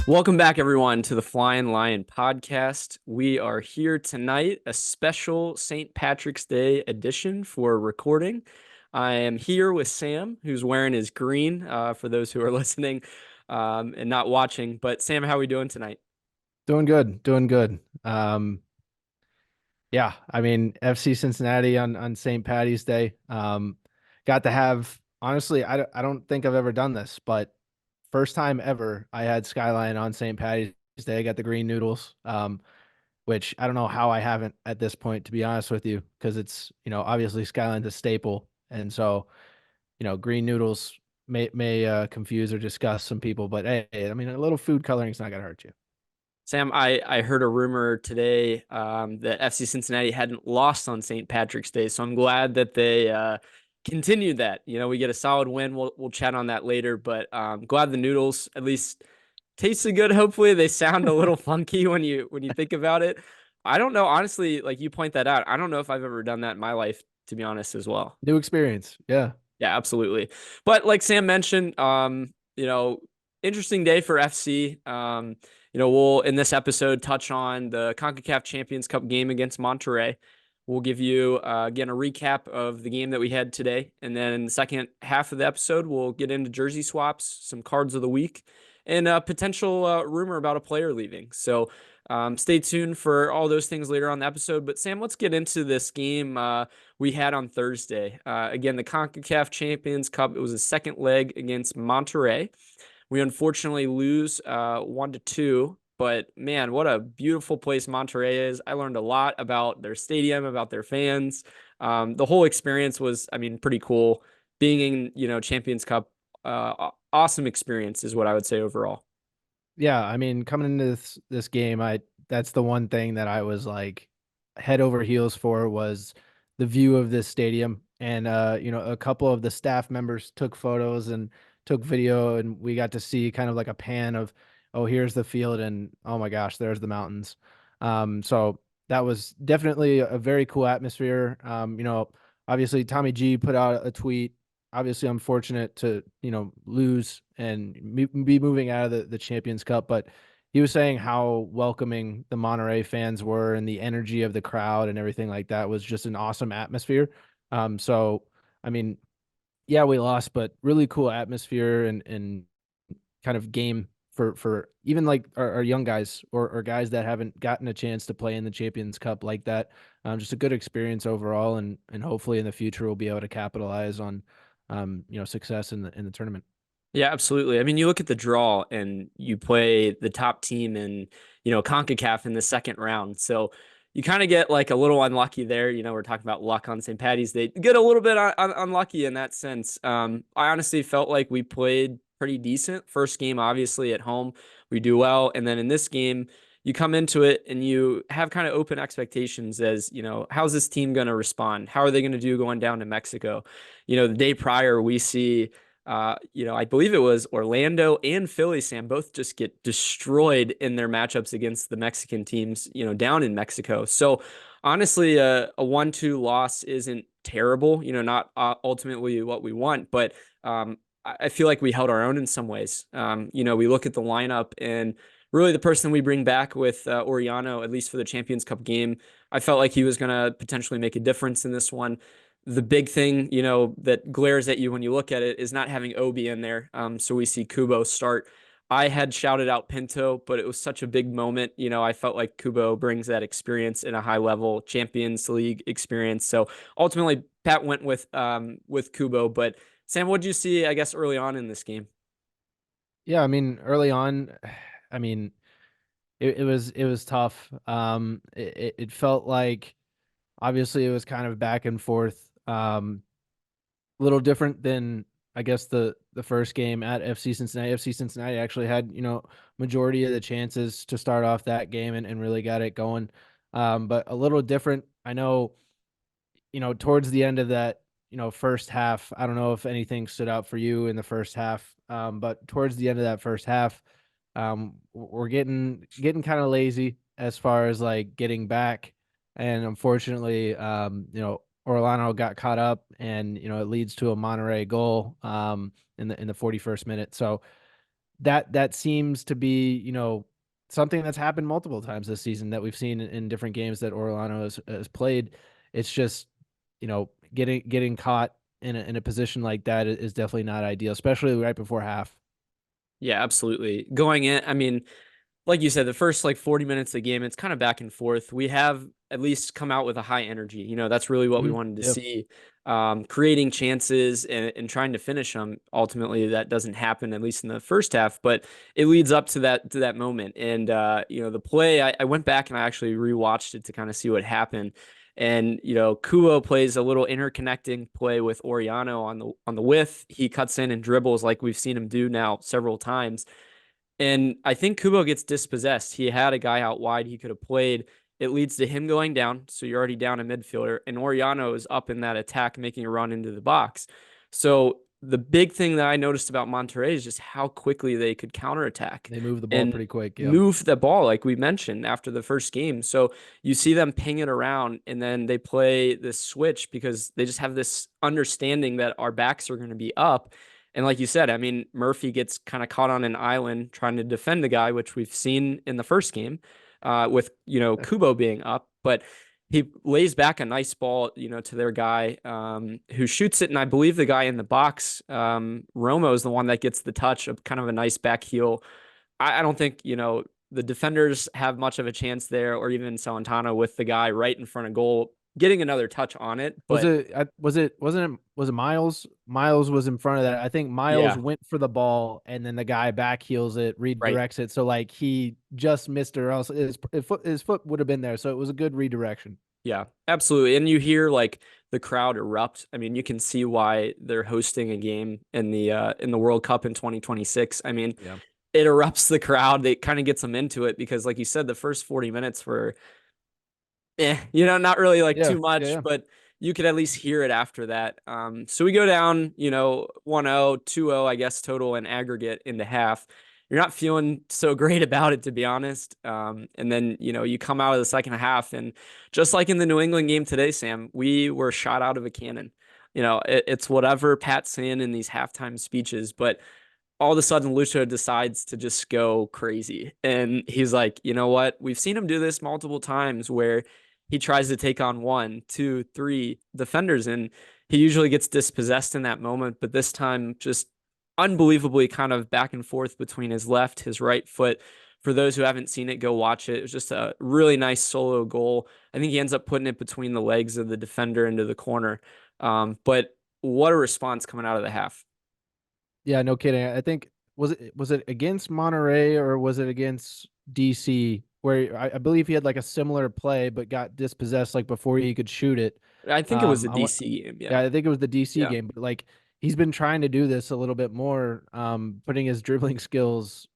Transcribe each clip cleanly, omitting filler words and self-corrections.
Welcome back, everyone, to the Flyin Lion Podcast. We are here tonight, a special St. Patrick's Day edition for recording. I am here with Sam, who's wearing his green, for those who are listening and not watching. But Sam, how are we doing tonight? Doing good, doing good. Yeah, I mean FC Cincinnati on St. Patty's Day. Got to have honestly, I don't think I've ever done this, but first time ever I had Skyline on St. Patty's Day. I got the green noodles, which I don't know how I haven't at this point, to be honest with you, because it's obviously Skyline's a staple, and so green noodles may confuse or disgust some people, but hey, I mean a little food coloring is not gonna hurt you. Sam, I heard a rumor today that FC Cincinnati hadn't lost on St. Patrick's Day, so I'm glad that they continued that. We get a solid win. We'll chat on that later, but glad the noodles at least tasted good. Hopefully, they sound a little funky when you think about it. I don't know, honestly. Like you point that out, I don't know if I've ever done that in my life, to be honest, as well. New experience, yeah. Yeah, absolutely. But like Sam mentioned, interesting day for FC. We'll in this episode touch on the CONCACAF Champions Cup game against Monterrey. We'll give you again a recap of the game that we had today, and then in the second half of the episode, we'll get into jersey swaps, some cards of the week, and a potential rumor about a player leaving. So stay tuned for all those things later on the episode. But Sam, let's get into this game we had on Thursday. Again, the CONCACAF Champions Cup. It was a second leg against Monterrey. We unfortunately lose 1-2. But man, what a beautiful place Monterrey is. I learned a lot about their stadium, about their fans. The whole experience was, I mean, pretty cool. Being in, Champions Cup, awesome experience is what I would say overall. Yeah, I mean, coming into this game, that's the one thing that I was like head over heels for was the view of this stadium. And a couple of the staff members took photos and took video, and we got to see kind of like a pan of, oh, here's the field, and oh my gosh, there's the mountains. So that was definitely a very cool atmosphere. Obviously Tommy G put out a tweet, obviously unfortunate to lose and be moving out of the Champions Cup, but he was saying how welcoming the Monterey fans were and the energy of the crowd and everything like that was just an awesome atmosphere. So I mean, yeah, we lost, but really cool atmosphere and kind of game for even like our young guys or guys that haven't gotten a chance to play in the Champions Cup like that. Just a good experience overall, and hopefully in the future we'll be able to capitalize on success in the tournament. Yeah, absolutely. I mean, you look at the draw and you play the top team in, CONCACAF in the second round. So you kind of get like a little unlucky there. We're talking about luck on St. Patty's Day. Get a little bit unlucky in that sense. I honestly felt like we played pretty decent. First game, obviously, at home, we do well. And then in this game, you come into it and you have kind of open expectations as, how's this team going to respond? How are they going to do going down to Mexico? The day prior, we see I believe it was Orlando and Philly, Sam, both just get destroyed in their matchups against the Mexican teams, down in Mexico. So honestly, a 1-2 loss isn't terrible, not ultimately what we want, but I feel like we held our own in some ways. We look at the lineup and really the person we bring back with Oriano, at least for the Champions Cup game, I felt like he was going to potentially make a difference in this one. The big thing, that glares at you when you look at it is not having Obi in there. So we see Kubo start. I had shouted out Pinto, but it was such a big moment. I felt like Kubo brings that experience in a high level Champions League experience. So ultimately, Pat went with Kubo. But Sam, what did you see, I guess, early on in this game? Yeah, I mean, early on, I mean, it was tough. It felt like obviously it was kind of back and forth. A little different than I guess the first game at FC Cincinnati. FC Cincinnati actually had majority of the chances to start off that game and really got it going. But a little different. I know towards the end of that first half. I don't know if anything stood out for you in the first half, but towards the end of that first half, we're getting kind of lazy as far as like getting back, and unfortunately, Orlando got caught up, and it leads to a Monterey goal in the 41st minute. So that seems to be, something that's happened multiple times this season that we've seen in different games that Orlando has played. It's just, getting caught in a position like that is definitely not ideal, especially right before half. Yeah, absolutely. Going in, I mean, like you said, the first like 40 minutes of the game, it's kind of back and forth. We have at least come out with a high energy. That's really what we wanted to Yeah. see. Creating chances and trying to finish them. Ultimately, that doesn't happen, at least in the first half, but it leads up to that moment. And the play, I went back and I actually rewatched it to kind of see what happened. And Kuo plays a little interconnecting play with Oriano on the width. He cuts in and dribbles like we've seen him do now several times. And I think Kubo gets dispossessed. He had a guy out wide he could have played. It leads to him going down. So you're already down a midfielder. And Oriano is up in that attack, making a run into the box. So the big thing that I noticed about Monterrey is just how quickly they could counterattack They move the ball and pretty quick. Yeah. move the ball, like we mentioned after the first game. So you see them ping it around and then they play this switch because they just have this understanding that our backs are going to be up. And like you said, I mean, Murphy gets kind of caught on an island trying to defend the guy, which we've seen in the first game with, Kubo being up. But he lays back a nice ball, to their guy who shoots it. And I believe the guy in the box, Romo, is the one that gets the touch of kind of a nice back heel. I don't think, the defenders have much of a chance there, or even Salentano with the guy right in front of goal getting another touch on it. Was But it was it Miles? Miles was in front of that. I think Miles yeah, went for the ball and then the guy back heels it, right. redirects it. So like he just missed it, or else his foot would have been there. So it was a good redirection. Yeah, absolutely. And you hear like the crowd erupt. I mean, you can see why they're hosting a game in the World Cup in 2026. I mean, Yeah. it erupts the crowd. It kind of gets them into it because, like you said, the first 40 minutes were not really like Yeah. too Yeah. much, Yeah. but you could at least hear it after that. So we go down, 1-0, 2-0, I guess, total and aggregate into half. You're not feeling so great about it, to be honest. And then, you come out of the second half, and just like in the New England game today, Sam, we were shot out of a cannon. It's whatever Pat's saying in these halftime speeches, but all of a sudden Lucho decides to just go crazy. And he's like, you know what? We've seen him do this multiple times where he tries to take on 1, 2, 3 defenders and he usually gets dispossessed in that moment. But this time, just unbelievably kind of back and forth between his left, his right foot. For those who haven't seen it, go watch it. It was just a really nice solo goal. I think he ends up putting it between the legs of the defender into the corner. But what a response coming out of the half. Yeah, no kidding. I think was it against Monterey or was it against DC where I believe he had like a similar play but got dispossessed like before he could shoot it. I think it was a DC game. Yeah, Yeah. I think it was the DC Yeah. game, but like he's been trying to do this a little bit more, putting his dribbling skills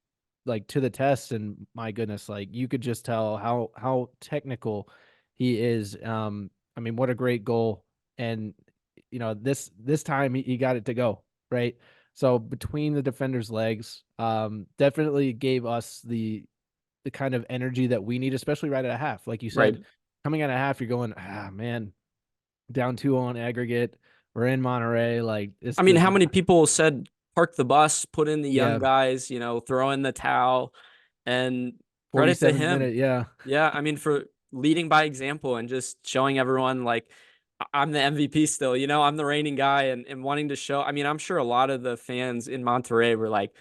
like to the test, and my goodness, like you could just tell how technical he is. I mean, what a great goal. And this time he got it to go, right? So between the defender's legs, definitely gave us the kind of energy that we need, especially right at a half. Like you Right. said, coming at a half, you're going, man, down 2 on aggregate. We're in Monterey. Like this, I mean, this how is many people said park the bus, put in the young yeah, guys, throw in the towel, and credit to 47th him. minute. Yeah, Yeah, I mean, for leading by example and just showing everyone like I'm the MVP still, I'm the reigning guy and wanting to show. I mean, I'm sure a lot of the fans in Monterrey were like,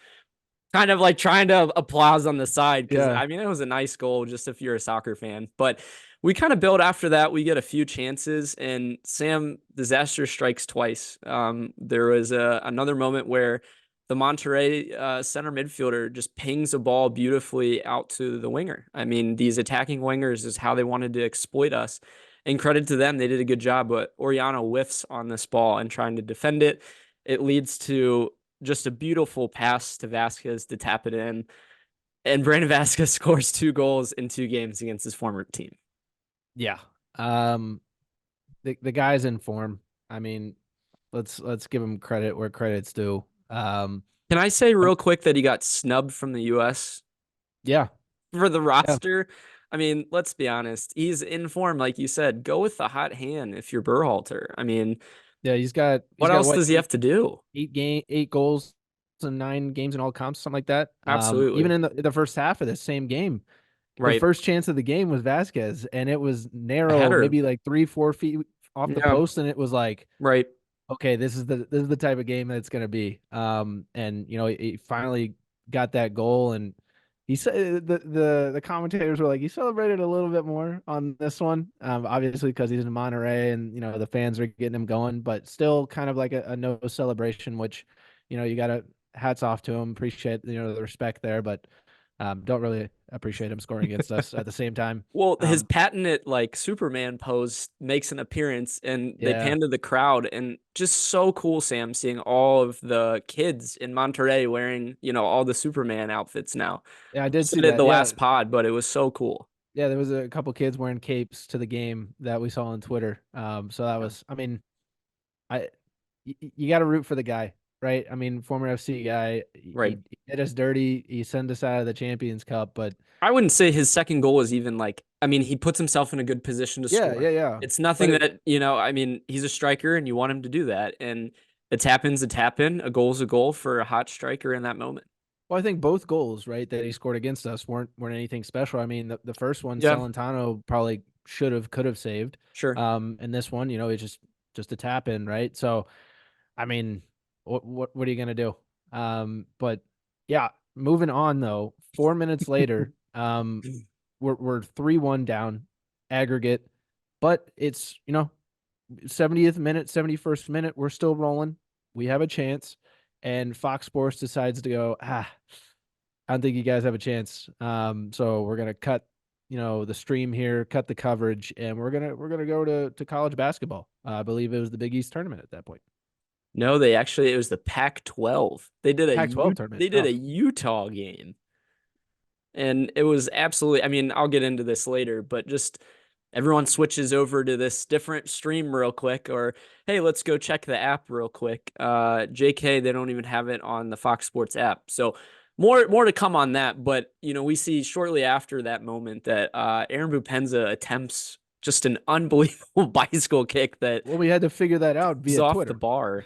kind of like trying to applause on the side because yeah, I mean it was a nice goal just if you're a soccer fan. But we kind of build after that. We get a few chances, and Sam disaster strikes twice. There was another moment where the Monterrey center midfielder just pings a ball beautifully out to the winger. I mean, these attacking wingers is how they wanted to exploit us. And credit to them, they did a good job. But Oriano whiffs on this ball and trying to defend it. It leads to just a beautiful pass to Vasquez to tap it in. And Brandon Vasquez scores 2 goals in 2 games against his former team. yeah. Um, the guy's in form. I mean, let's give him credit where credit's due. Can I say real quick that he got snubbed from the U.S. Yeah, for the yeah, roster? I mean, let's be honest. He's in form, like you said. Go with the hot hand if you're Berhalter. I mean, yeah. He's got what else what does he have to do? 8 goals and 9 games in all comps, something like that. Even Absolutely. in the first half of the same game, the Right. first chance of the game was Vasquez, and it was A narrow, header. maybe like 3, 4 feet off the Yeah. post, and it was like, Right. okay, this is the type of game that it's going to be. And he finally got that goal, and he said the commentators were like, he celebrated a little bit more on this one, obviously because he's in Monterrey, and the fans are getting him going, but still kind of like a no celebration, which you got to hats off to him, appreciate the respect there, but don't really appreciate him scoring against us at the same time. Well, his Um, patented like Superman pose makes an appearance and they yeah, pan to the crowd and just so cool, Sam, seeing all of the kids in Monterrey wearing, all the Superman outfits now. yeah, I I did see said it that. the Yeah, last pod, but it was so cool. yeah, there was a couple kids wearing capes to the game that we saw on Twitter. So that Yeah. was, I mean, I you got to root for the guy, right? I mean, former FC guy, Right. he did us dirty. He sent us out of the Champions Cup, but I wouldn't say his second goal is even like, I mean, he puts himself in a good position to yeah, score. yeah, yeah. It's But nothing that, I mean, he's a striker and you want him to do that. And a tap in's a tap in, a goal's a goal for a hot striker in that moment. well, I think both goals, right, that he scored against us weren't anything special. I mean, the first one, Yeah, Celentano probably could have saved. sure. And this one, it's just a tap in, right? So I mean, what are you gonna do? But yeah, moving on though. 4 minutes later, we're 3-1 down aggregate, but it's 70th minute, 71st minute, we're still rolling. We have a chance, and Fox Sports decides to go. I don't think you guys have a chance. So we're gonna cut the stream here, cut the coverage, and we're gonna go to college basketball. I believe it was the Big East tournament at that point. No, it was the Pac-12. Pac-12 tournament. They did Oh, a Utah game. And it was absolutely, I mean, I'll get into this later, but just everyone switches over to this different stream real quick, or hey, let's go check the app real quick. JK, they don't even have it on the Fox Sports app. So more to come on that. But we see shortly after that moment that Aaron Bupenza attempts just an unbelievable bicycle kick that well, we had to figure that out is via off the Twitter. bar.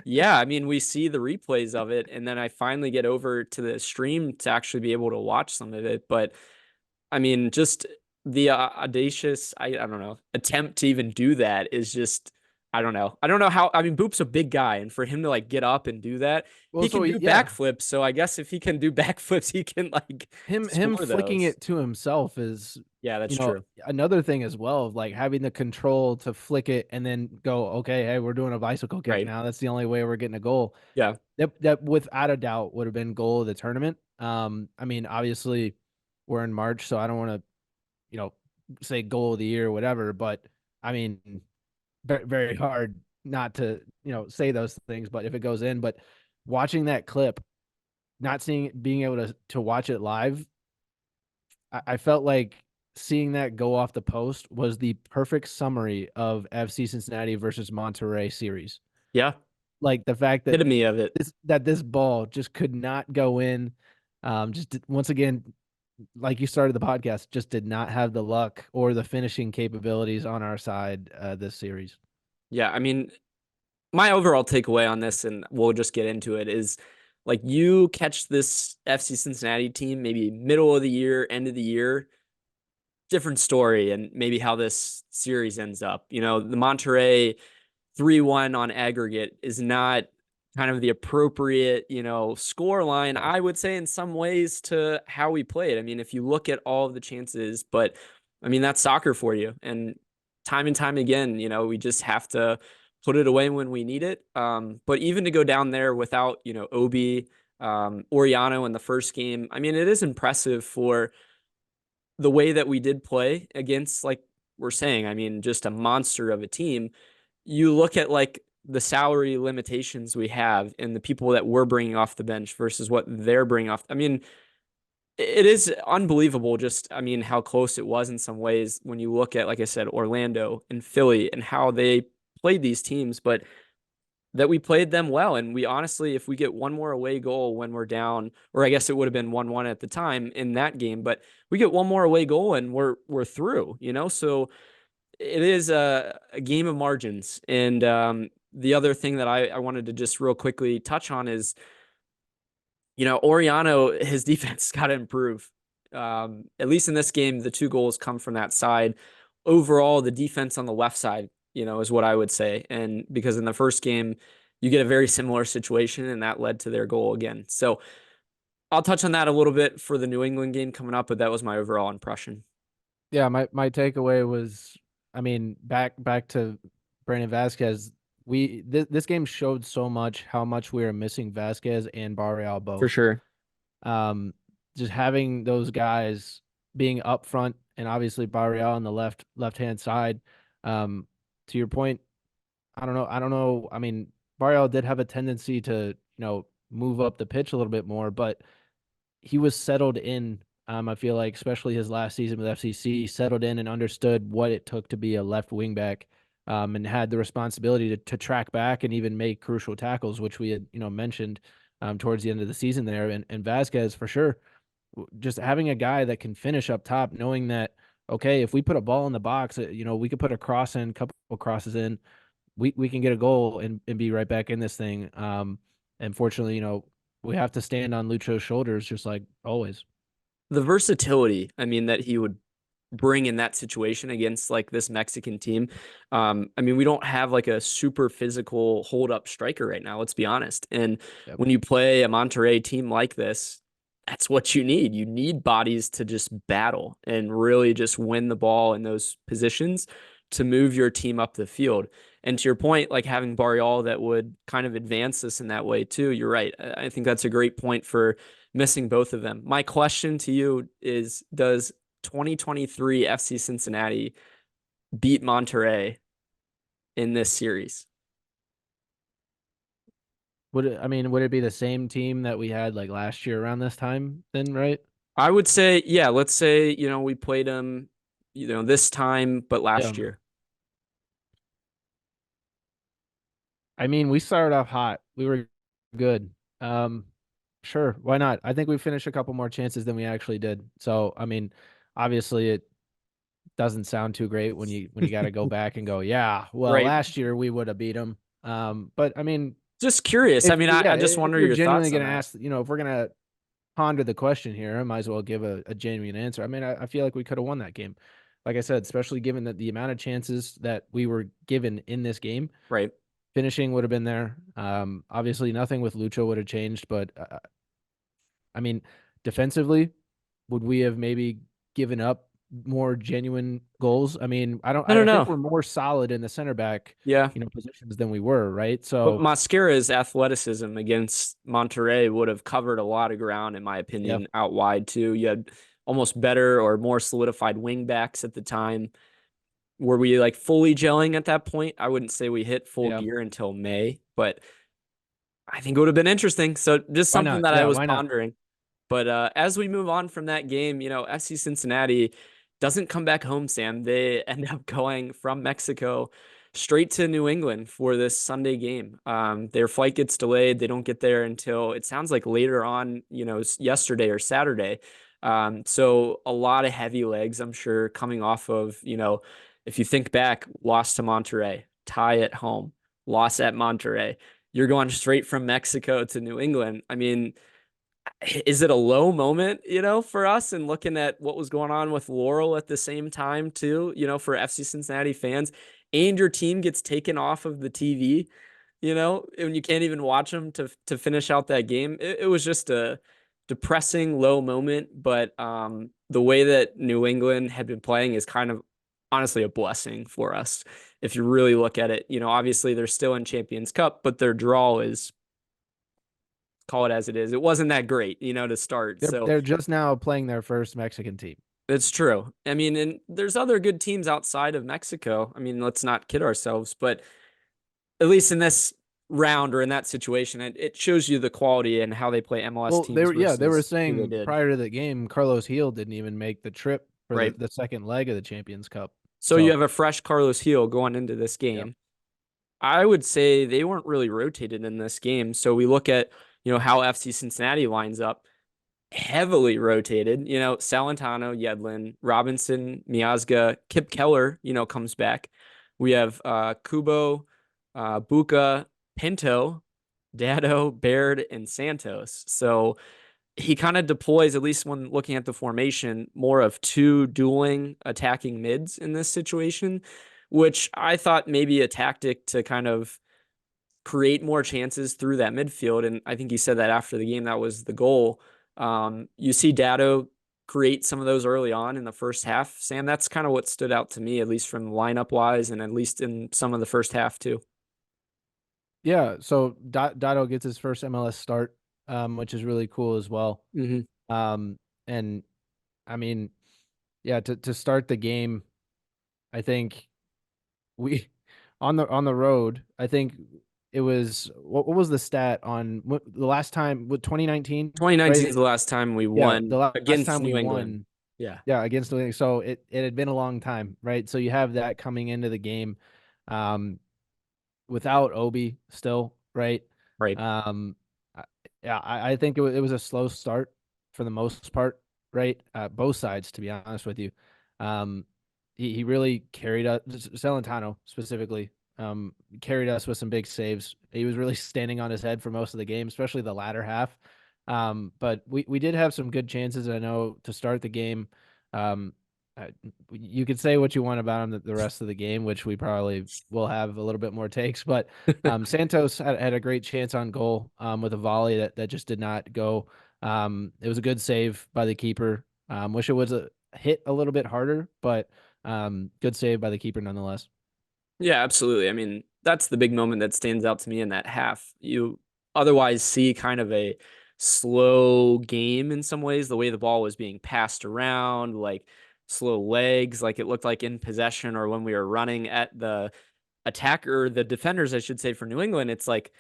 Yeah, I mean, we see the replays of it, and then I finally get over to the stream to actually be able to watch some of it. But I mean, just the audacious, I don't know, attempt to even do that is just, I don't know. I don't know how, I mean, Boop's a big guy, and for him to like get up and do that, Well, he so can do yeah, backflips. So I guess if he can do backflips, he can like him score flicking those. it to himself is Yeah, that's you know true. another thing as well of like having the control to flick it and then go, okay, hey, we're doing a bicycle kick Right. now. That's the only way we're getting a goal. Yeah. That without a doubt would have been goal of the tournament. I mean, obviously we're in March, so I don't want to you know say goal of the year or whatever, but I mean, very, very hard not to say those things. But if it goes in, but watching that clip, not seeing it, being able to watch it live, I felt like seeing that go off the post was the perfect summary of FC Cincinnati versus Monterrey series. Yeah. Like the fact that Epitome of it. this ball just could not go in. Once again, like you started the podcast, just did not have the luck or the finishing capabilities on our side this series. Yeah. I mean, my overall takeaway on this, and we'll just get into it, is like you catch this FC Cincinnati team maybe middle of the year, end of the year, different story, and maybe how this series ends up. The Monterrey 3-1 on aggregate is not kind of the appropriate, score line, No. I would say, in some ways, to how we played. I mean, if you look at all of the chances, but I mean, that's soccer for you. And time again, we just have to put it away when we need it. But even to go down there without, Obi, Oriano in the first game, I mean, it is impressive for the way that we did play against, like we're saying, I mean, just a monster of a team. You look at like the salary limitations we have and the people that we're bringing off the bench versus what they're bringing off. I mean, it is unbelievable just, I mean, how close it was in some ways when you look at, like I said, Orlando and Philly and how they played these teams, but that we played them well. And we honestly, if we get one more away goal when we're down, or I guess it would have been 1-1 at the time in that game, but we get one more away goal and we're through, So it is a game of margins. And the other thing that I wanted to just real quickly touch on is Oriano, his defense got to improve. At least in this game, the two goals come from that side. Overall, the defense on the left side, is what I would say. And because in the first game, you get a very similar situation, and that led to their goal again. So I'll touch on that a little bit for the New England game coming up, but that was my overall impression. Yeah, my takeaway was, I mean, back to Brandon Vasquez. This game showed so much how much we are missing Vasquez and Barreal For both. sure. Um, just having those guys being up front and obviously Barreal on the left hand side. To your point, I don't know. I mean, Barreal did have a tendency to, move up the pitch a little bit more, but he was settled in. I feel like, especially his last season with FCC, settled in and understood what it took to be a left wing back, and had the responsibility to track back and even make crucial tackles, which we had, mentioned towards the end of the season there. And Vasquez, for sure, just having a guy that can finish up top, knowing that, okay, if we put a ball in the box, we could put a cross in, a couple of crosses in, we can get a goal and be right back in this thing. And fortunately, we have to stand on Lucho's shoulders, just like always. The versatility, I mean, that he would bring in that situation against like this Mexican team. I mean, we don't have like a super physical hold up striker right now, let's be honest. And Yep. when you play a Monterrey team like this, that's what you need. You need bodies to just battle and really just win the ball in those positions to move your team up the field. And to your point, like having Barrial that would kind of advance us in that way too. You're right. I think that's a great point for missing both of them. My question to you is, does 2023 FC Cincinnati beat Monterrey in this series? Would it be the same team that we had like last year around this time then, right? I would say, yeah, let's say, we played them, this time, but Yeah. last year. I mean, we started off hot. We were good. Um, sure, why not? I think we finished a couple more chances than we actually did. So, I mean, obviously it doesn't sound too great when you got to go back and go, yeah, well, Right. last year we would have beat them. But I mean, Just curious. I if mean, I just if wonder you're your genuinely thoughts on going to that. ask, if we're going to ponder the question here, I might as well give a genuine answer. I mean, I feel like we could have won that game. Like I said, especially given that the amount of chances that we were given in this game, Right. finishing would have been there. Obviously, nothing with Lucho would have changed, but I mean, defensively, would we have maybe given up more genuine goals? I mean, I don't. I don't I think know. we're more solid in the center back, Yeah. positions than we were, right? But So, Mascara's athleticism against Monterrey would have covered a lot of ground, in my yeah, opinion, out wide too. You had almost better or more solidified wing backs at the time. Were we like fully gelling at that point? I wouldn't say we hit full yeah. gear until May, but I think it would have been interesting. So just Why something not? that I Yeah, was why not? pondering. But as we move on from that game, FC Cincinnati doesn't come back home, Sam. They end up going from Mexico straight to New England for this Sunday game. Their flight gets delayed. They don't get there until it sounds like later on, yesterday or Saturday. So a lot of heavy legs, I'm sure, coming off of, if you think back, loss to Monterrey, tie at home, loss at Monterrey. You're going straight from Mexico to New England. I mean, is it a low moment, for us, and looking at what was going on with Laurel at the same time too, for FC Cincinnati fans, and your team gets taken off of the TV, and you can't even watch them to finish out that game. It was just a depressing low moment, but the way that New England had been playing is kind of honestly a blessing for us. If you really look at it, obviously they're still in Champions Cup, but their draw is, call it as it is. It wasn't that great, to start. So They're just now playing their first Mexican team. it's true. I mean, and there's other good teams outside of Mexico. I mean, let's not kid ourselves, but at least in this round or in that situation, it shows you the quality and how they play MLS Well, teams they were versus who they saying did. prior to the game, Carlos Heel didn't even make the trip for Right. the second leg of the Champions Cup. So you So, have a fresh Carlos Heel going into this yeah. game. I would say they weren't really rotated in this game. So we look at, how FC Cincinnati lines up. Heavily rotated, Salentano, Yedlin, Robinson, Miazga, Kip Keller, comes back. We have Kubo, Buka, Pinto, Dado, Baird, and Santos. So he kind of deploys, at least when looking at the formation, more of two dueling attacking mids in this situation, which I thought maybe a tactic to kind of create more chances through that midfield. And I think he said that after the game, that was the goal. You see Dado create some of those early on in the first half. Sam, that's kind of what stood out to me, at least from lineup wise, and at least in some of the first half too. Yeah, so Dotto gets his first MLS start, which is really cool as well. Mm-hmm. And I mean, yeah, to start the game, I think we on the road, I think it was what was the stat on the last time with 2019, 2019 right? is the last time we Yeah, won the last against time we New England. won, Yeah, yeah, against New England. So it had been a long time, right? So you have that coming into the game. Um, without Obi still, right? right. Um, I- yeah, I think it was a slow start for the most part, right? Both sides, to be honest with you. Um, he really carried us, Celentano specifically, carried us with some big saves. He was really standing on his head for most of the game, especially the latter half. But we did have some good chances, I know, to start the game. Um, you could say what you want about him the rest of the game, which we probably will have a little bit more takes. But Santos had a great chance on goal with a volley that just did not go. It was a good save by the keeper. Wish it was a hit a little bit harder, but good save by the keeper nonetheless. Yeah, absolutely. I mean, that's the big moment that stands out to me in that half. You otherwise see kind of a slow game in some ways, the way the ball was being passed around, like slow legs, like it looked like in possession or when we were running at the attacker, the defenders, I should say, for New England. It's like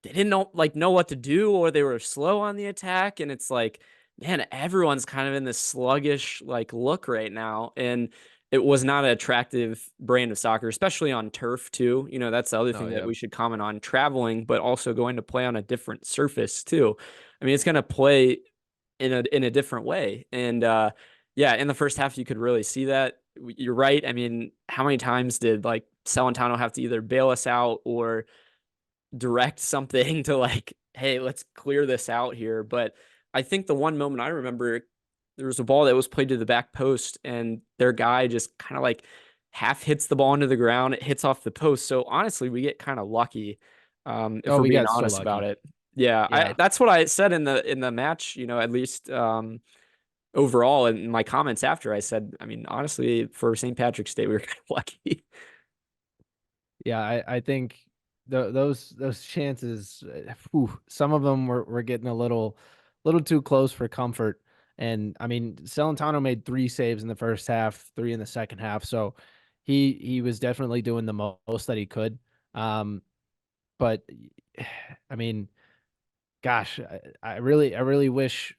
they didn't know what to do, or they were slow on the attack, and it's like, man, everyone's kind of in this sluggish like look right now, and it was not an attractive brand of soccer, especially on turf too. That's the other Oh thing that yeah. we should comment on: traveling, but also going to play on a different surface too. I mean, it's going to play in a different way, and yeah, in the first half you could really see that. You're right. I mean, how many times did like Celentano have to either bail us out or direct something to like, hey, let's clear this out here. But I think the one moment I remember, there was a ball that was played to the back post, and their guy just kind of like half hits the ball into the ground. It hits off the post. So honestly, we get kind of lucky, if Oh, we're we being got so honest about lucky. it. Yeah, Yeah. that's what I said in the match. At least overall in my comments after, I said, I mean, honestly, for St. Patrick's Day, we were kind of lucky. Yeah, I think those chances, some of them were getting a little too close for comfort. And I mean, Celentano made 3 saves in the first half, 3 in the second half. So he was definitely doing the most that he could. But I mean, gosh, I really wish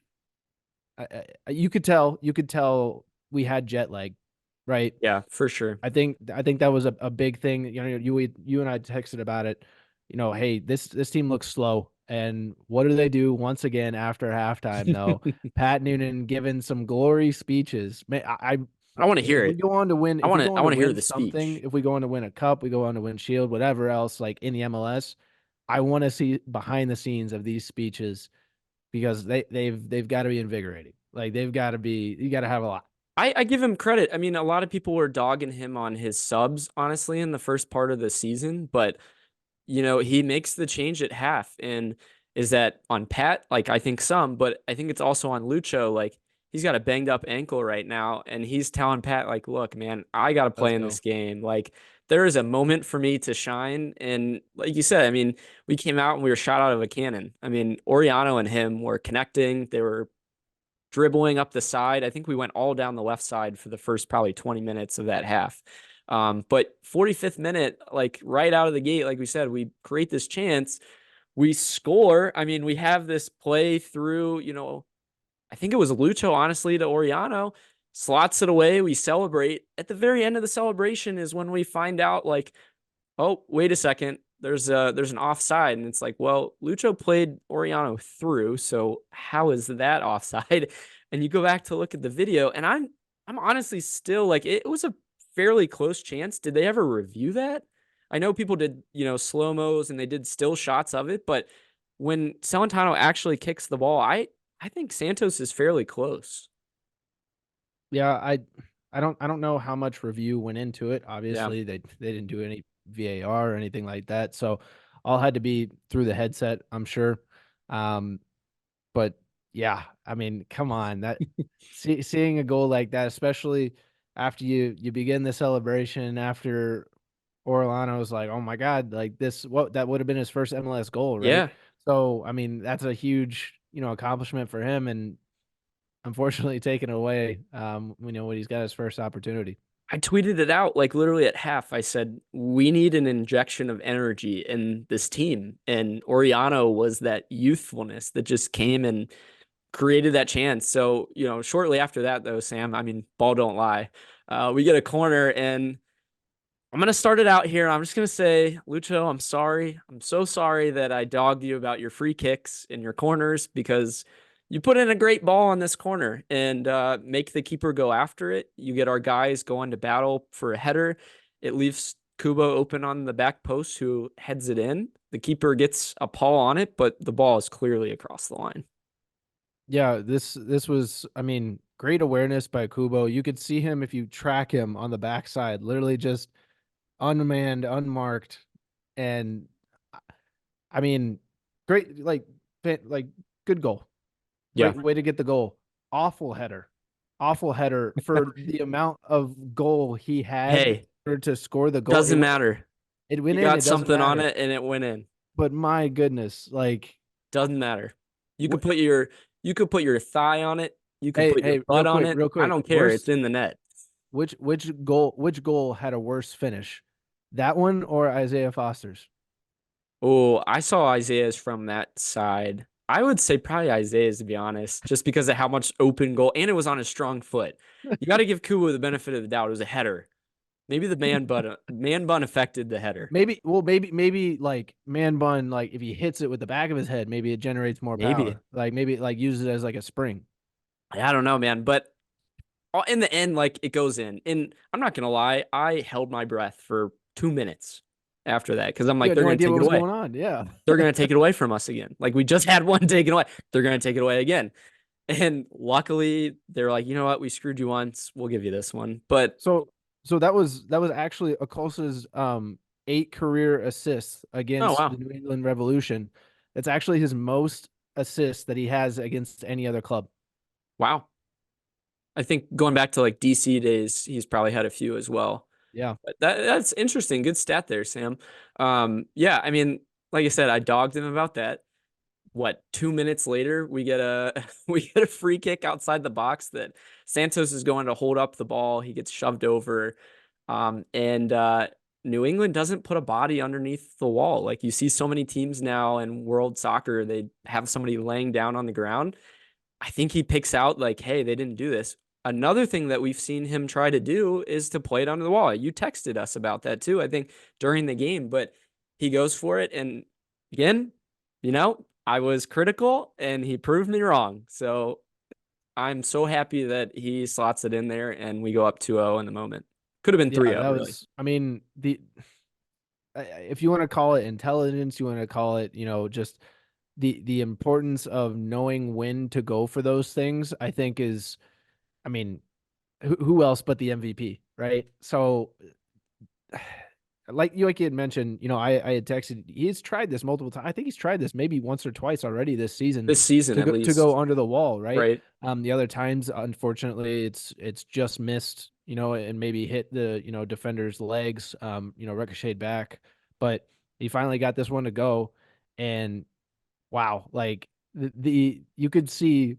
you could tell we had jet lag, right? Yeah, for sure. I think that was a big thing. You and I texted about it. Hey, this team looks slow. And what do they do once again after halftime though? Pat Noonan giving some glory speeches. Man, I want to hear if we it. go on to win, I if we want to go I on to want to hear win the something, speech. if we go on to win a cup, we go on to win Shield, whatever else, like in the MLS, I want to see behind the scenes of these speeches because they've got to be invigorating. Like they've got to be, you got to have a lot. I give him credit. I mean, a lot of people were dogging him on his subs, honestly, in the first part of the season, but he makes the change at half. And is that on Pat? Like, I think some, but I think it's also on Lucho. Like, he's got a banged up ankle right now, and he's telling Pat, like, look, man, I got to Let's play in go. this game. Like, there is a moment for me to shine. And like you said, I mean, we came out and we were shot out of a cannon. I mean, Oriano and him were connecting. They were dribbling up the side. I think we went all down the left side for the first probably 20 minutes of that half. But 45th minute, like right out of the gate, like we said, we create this chance, we score. I mean, we have this play through, I think it was Lucho, honestly, to Oriano, slots it away. We celebrate. At the very end of the celebration is when we find out, like, oh, wait a second. There's an offside, and it's like, well, Lucho played Oriano through, so how is that offside? And you go back to look at the video, and I'm honestly still like, it was a fairly close chance. Did they ever review that? I know people did, slow-mos and they did still shots of it, but when Celentano actually kicks the ball, I think Santos is fairly close. Yeah, I don't know how much review went into it. Yeah. Obviously, they didn't do any VAR or anything like that, so all had to be through the headset, I'm sure. Um, but yeah, I mean, come on, seeing a goal like that, especially after you begin the celebration after Orlando was like, oh my God, like that would have been his first MLS goal, right? Yeah. So I mean, that's a huge accomplishment for him, and unfortunately taken away. When he's got his first opportunity. I tweeted it out like literally at half. I said, we need an injection of energy in this team. And Oriano was that youthfulness that just came and created that chance. So, shortly after that, though, Sam, I mean, ball don't lie. We get a corner, and I'm going to start it out here. I'm just going to say, Lucho, I'm sorry. I'm so sorry that I dogged you about your free kicks and your corners, because you put in a great ball on this corner and make the keeper go after it. You get our guys going to battle for a header. It leaves Kubo open on the back post, who heads it in. The keeper gets a paw on it, but the ball is clearly across the line. Yeah, this was, I mean, great awareness by Kubo. You could see him if you track him on the backside, literally just unmanned, unmarked, and I mean, great, like good goal, Yeah. way to get the goal. Awful header for the amount of goal he had Hey, to score the goal. doesn't matter. It went You in. got It doesn't something on matter. it and it went in. But my goodness, like, Doesn't matter. You could what? put your you could put your thigh on it. You could Hey, put your hey, butt on it. real I quick. don't care. It's Worst, in the net. which goal had a worse finish? That one or Isaiah Foster's? Oh, I saw Isaiah's from that side. I would say probably Isaiah's, to be honest, just because of how much open goal, and it was on his strong foot. You got to give Kubo the benefit of the doubt. It was a header. Maybe the man bun affected the header. Maybe like man bun, like if he hits it with the back of his head, maybe it generates more Maybe. power. Like maybe like use it as like a spring. I don't know, man. But in the end, like, it goes in. And I'm not gonna lie, I held my breath for 2 minutes after that, because I'm You like, had they're no gonna idea take what it was away. going on. Yeah. They're gonna take it away from us again. Like, we just had one taken away. They're gonna take it away again. And luckily, they're like, you know what? We screwed you once. We'll give you this one. But So that was actually Acosta's 8 career assists oh against the wow, New England Revolution. That's actually his most assists that he has against any other club. wow. I think going back to like DC days, he's probably had a few as well. Yeah. But that's interesting. Good stat there, Sam. Yeah, I mean, like I said, I dogged him about that. What, 2 minutes later, we get a we get a free kick outside the box that Santos is going to hold up the ball. He gets shoved over. And New England doesn't put a body underneath the wall. Like, you see so many teams now in world soccer, they have somebody laying down on the ground. I think he picks out like, hey, they didn't do this. Another thing that we've seen him try to do is to play it under the wall. You texted us about that too, I think, during the game, but he goes for it. And again, I was critical and he proved me wrong. So I'm so happy that he slots it in there and we go up 2-0 in the moment. Could have been Yeah, 3-0, that really. was, I mean, if you want to call it intelligence, you want to call it, just the importance of knowing when to go for those things, I think is, I mean, who else but the MVP, right? So like you had mentioned, I had texted, he's tried this multiple times. I think he's tried this maybe once or twice already this season This season, to at go least. under the wall, right? Right. The other times, unfortunately, it's just missed, and maybe hit the, defender's legs, ricocheted back. But he finally got this one to go, and wow, like the you could see,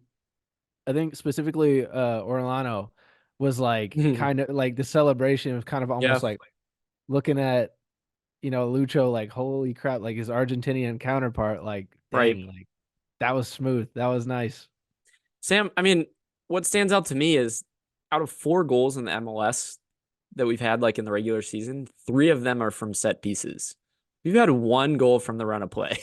I think specifically Orlando was like kind of like the celebration was kind of Yeah. almost like looking at, Lucho, like, holy crap, like his Argentinian counterpart, like, Right. dang, like that was smooth. That was nice. Sam, I mean, what stands out to me is out of 4 goals in the MLS that we've had, like, in the regular season, 3 of them are from set pieces. We've had 1 goal from the run of play.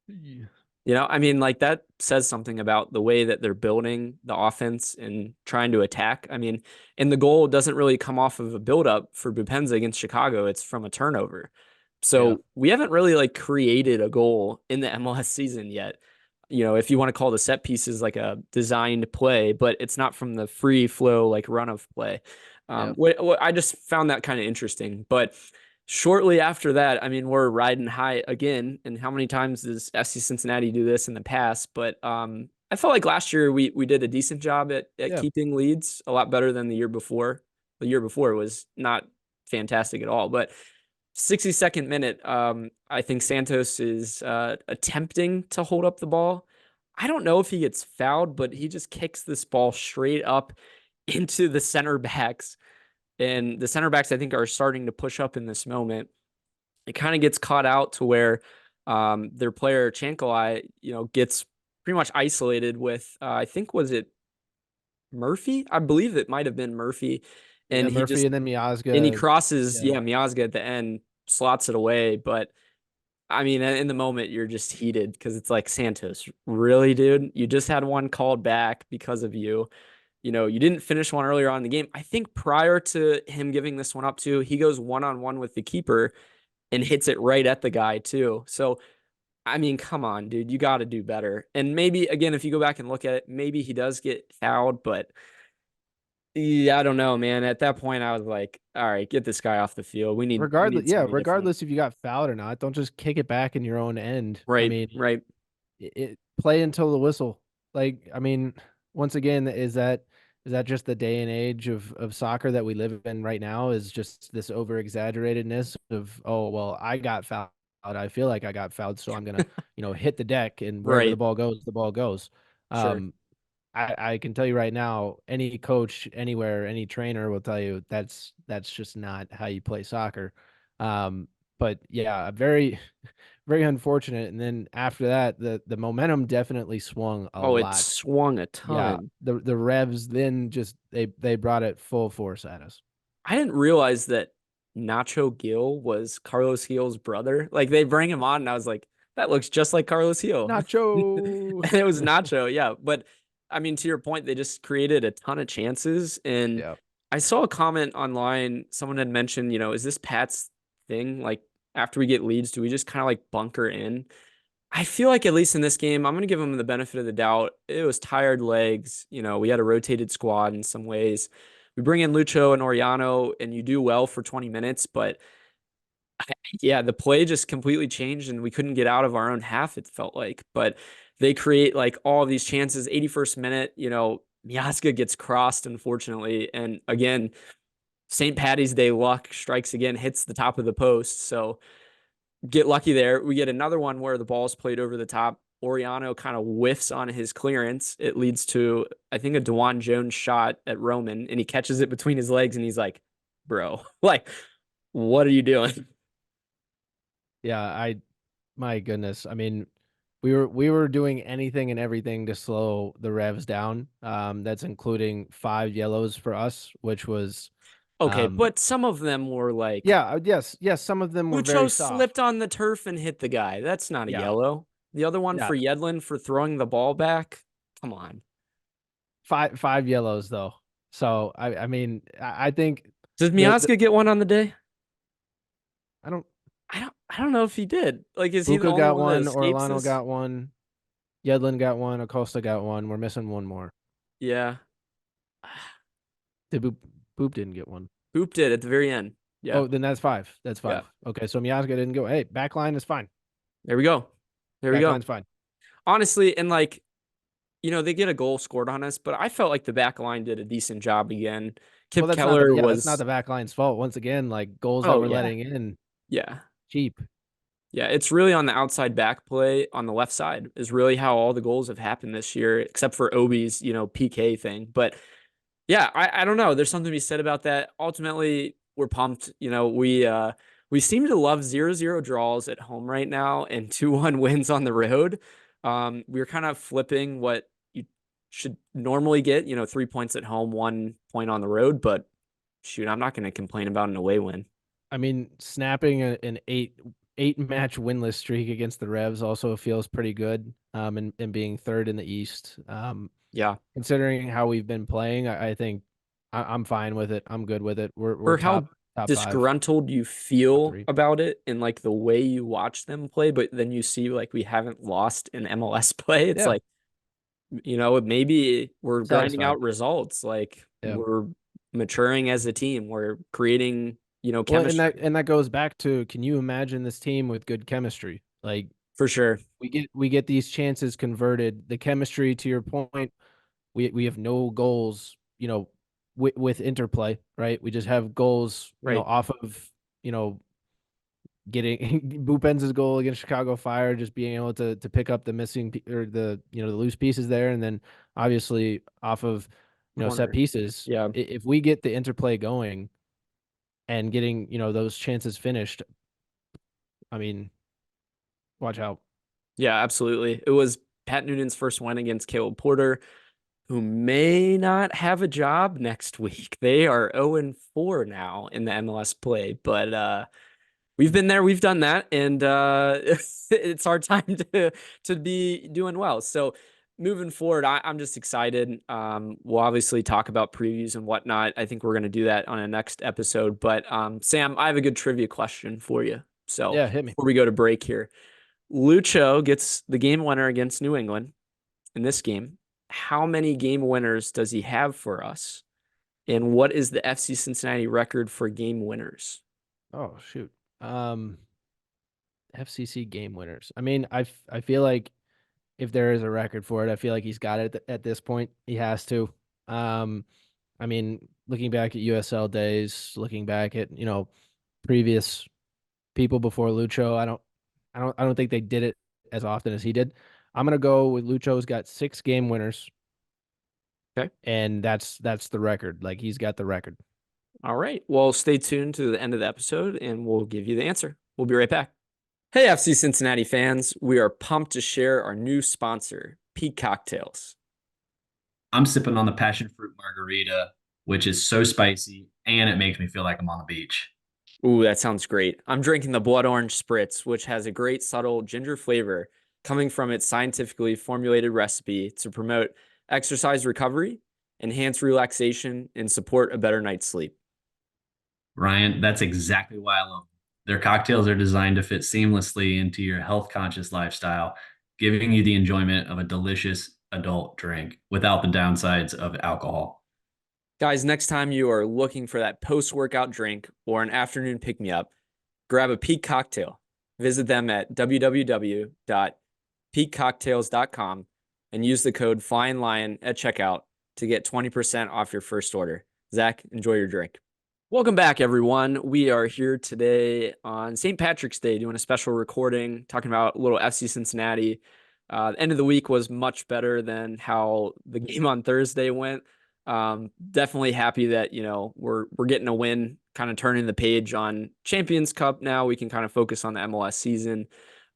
Yeah. I mean, like that says something about the way that they're building the offense and trying to attack. I mean, and the goal doesn't really come off of a buildup for Bupenza against Chicago. It's from a turnover. Yeah. So we haven't really like created a goal in the MLS season yet. If you want to call the set pieces like a designed play, but it's not from the free flow like run of play. Yeah. I just found that kind of interesting. But shortly after that, I mean, we're riding high again. And how many times does FC Cincinnati do this in the past? But I felt like last year we did a decent job at Yeah. keeping leads, a lot better than the year before. The year before was not fantastic at all. But 62nd minute, I think Santos is attempting to hold up the ball. I don't know if he gets fouled, but he just kicks this ball straight up into the center backs. And the center backs, I think, are starting to push up in this moment. It kind of gets caught out to where their player Chankalai, gets pretty much isolated with, I think, was it Murphy? I believe it might have been Murphy. Yeah. And Murphy and then he Miazga. crosses, Yeah. yeah, Miazga at the end, slots it away. But I mean, in the moment, you're just heated because it's like, Santos, really, dude? You just had one called back because of you. You didn't finish one earlier on in the game. I think prior to him giving this one up to, he goes one-on-one with the keeper and hits it right at the guy too. So, I mean, come on, dude, you got to do better. And maybe again, if you go back and look at it, maybe he does get fouled, but yeah, I don't know, man. At that point, I was like, all right, get this guy off the field. We Regardless, need yeah, somebody different. regardless if you got fouled or not, don't just kick it back in your own end. I Right, mean, right. play until the whistle. Like, I mean, once again, is that just the day and age of soccer that we live in right now? Is just this over exaggeratedness of, oh well, I got fouled. I feel like I got fouled, so I'm gonna, hit the deck, and wherever the Right. ball goes, the ball goes. Sure. Um, I can tell you right now, any coach anywhere, any trainer will tell you that's just not how you play soccer. But yeah, very very unfortunate. And then after that, the momentum definitely swung a Oh, it lot. swung a Yeah, ton. the Revs then just they brought it full force at us. I didn't realize that Nacho Gil was Carlos Gil's brother. Like they bring him on, and I was like, that looks just like Carlos Gil. Nacho. And it was Nacho, yeah. But I mean, to your point, they just created a ton of chances. And Yeah. I saw a comment online. Someone had mentioned, is this Pat's thing? Like after we get leads, do we just kind of like bunker in? I feel like at least in this game, I'm going to give him the benefit of the doubt. It was tired legs. We had a rotated squad in some ways. We bring in Lucho and Oriano, and you do well for 20 minutes, but yeah, the play just completely changed, and we couldn't get out of our own half, it felt like. But they create like all of these chances. 81st minute, Miazga gets crossed, unfortunately. And again, St. Patty's Day luck strikes again, hits the top of the post. So get lucky there. We get another one where the ball's played over the top. Oriano kind of whiffs on his clearance. It leads to, I think, a Dewan Jones shot at Roman, and he catches it between his legs, and he's like, bro, like, what are you doing? Yeah, my goodness. I mean, we were doing anything and everything to slow the Revs down. That's including 5 yellows for us, which was Okay, um but some of them were like, yeah, yes, some of them were very Lucho soft. slipped on the turf and hit the guy. That's not a Yeah. yellow. The other one Yeah. for Yedlin for throwing the ball back. Come on. Five yellows though. So I mean I think Did the Miazga get one on the day? I don't I don't know if he did. Like, is he the Luca only got one that one, escapes Orlano this? got one, Yedlin got one, Acosta got one. We're missing one more. Yeah. Did Boop didn't get one. Boop did at the very end. Yeah. Oh, then that's five. That's Yeah. five. Okay, so Miazga didn't go. Hey, back line is fine. There we go. There we Back go. line's fine. Honestly, and like, they get a goal scored on us, but I felt like the back line did a decent job again. Well, Kip Keller that's not was, the back line's fault. Once again, like goals that oh, we're yeah. letting in Yeah. cheap. Yeah. It's really on the outside back play on the left side is really how all the goals have happened this year, except for Obi's, PK thing. But yeah, I don't know. There's something to be said about that. Ultimately, we're pumped. We seem to love 0-0 draws at home right now and 2-1 wins on the road. We're kind of flipping what you should normally get, 3 points at home, 1 point on the road, but shoot, I'm not going to complain about an away win. I mean, snapping an 8-match winless streak against the Revs also feels pretty good. And being third in the East. Yeah. Considering how we've been playing, I think I'm fine with it. I'm good with it. We're For top how top five, disgruntled you top feel three. about it and like the way you watch them play, but then you see like we haven't lost in MLS play. It's Yeah, like, maybe we're grinding satisfied. out results. Like Yeah. we're maturing as a team. We're creating, Well, and that chemistry and that goes back to, can you imagine this team with good chemistry? Like, for sure. we get these chances converted. The chemistry, to your point, we have no goals, with interplay, right? We just have goals, Right. off of, you know, getting Bupenz's goal against Chicago Fire, just being able to pick up the missing or the loose pieces there, and then obviously off of set Corner. pieces. Yeah. If we get the interplay going and getting those chances finished, I mean, watch out. Yeah, absolutely. It was Pat Noonan's first win against Caleb Porter, who may not have a job next week. They are 0-4 now in the MLS play, but we've been there, we've done that, and it's our time to be doing well. So moving forward, I'm just excited. We'll obviously talk about previews and whatnot. I think we're going to do that on a next episode. But Sam, I have a good trivia question for you. So Yeah, hit me. before we go to break here, Lucho gets the game winner against New England in this game. How many game winners does he have for us? And what is the FC Cincinnati record for game winners? Oh shoot. Um, FCC game winners. I mean, I feel like if there is a record for it, I feel like he's got it at this point. He has to. Um, I mean, looking back at USL days, looking back at previous people before Lucho, I don't think they did it as often as he did. I'm gonna go with Lucho's got 6 game winners, Okay. and that's the record. Like, he's got the record. All right. Well, stay tuned to the end of the episode and we'll give you the answer. We'll be right back. Hey, FC Cincinnati fans. We are pumped to share our new sponsor, Peak Cocktails. I'm sipping on the passion fruit margarita, which is so spicy and it makes me feel like I'm on the beach. Ooh, that sounds great. I'm drinking the Blood Orange Spritz, which has a great subtle ginger flavor coming from its scientifically formulated recipe to promote exercise recovery, enhance relaxation, and support a better night's sleep. Ryan, that's exactly why I love them. Their cocktails are designed to fit seamlessly into your health conscious lifestyle, giving you the enjoyment of a delicious adult drink without the downsides of alcohol. Guys, next time you are looking for that post-workout drink or an afternoon pick-me-up, grab a Peak Cocktail. Visit them at www.peakcocktails.com and use the code Flyin Lion at checkout to get 20% off your first order. Zach, enjoy your drink. Welcome back, everyone. We are here today on St. Patrick's Day doing a special recording, talking about a little FC Cincinnati. The end of the week was much better than how the game on Thursday went. Definitely happy that, we're getting a win, kind of turning the page on Champions Cup. Now we can kind of focus on the MLS season.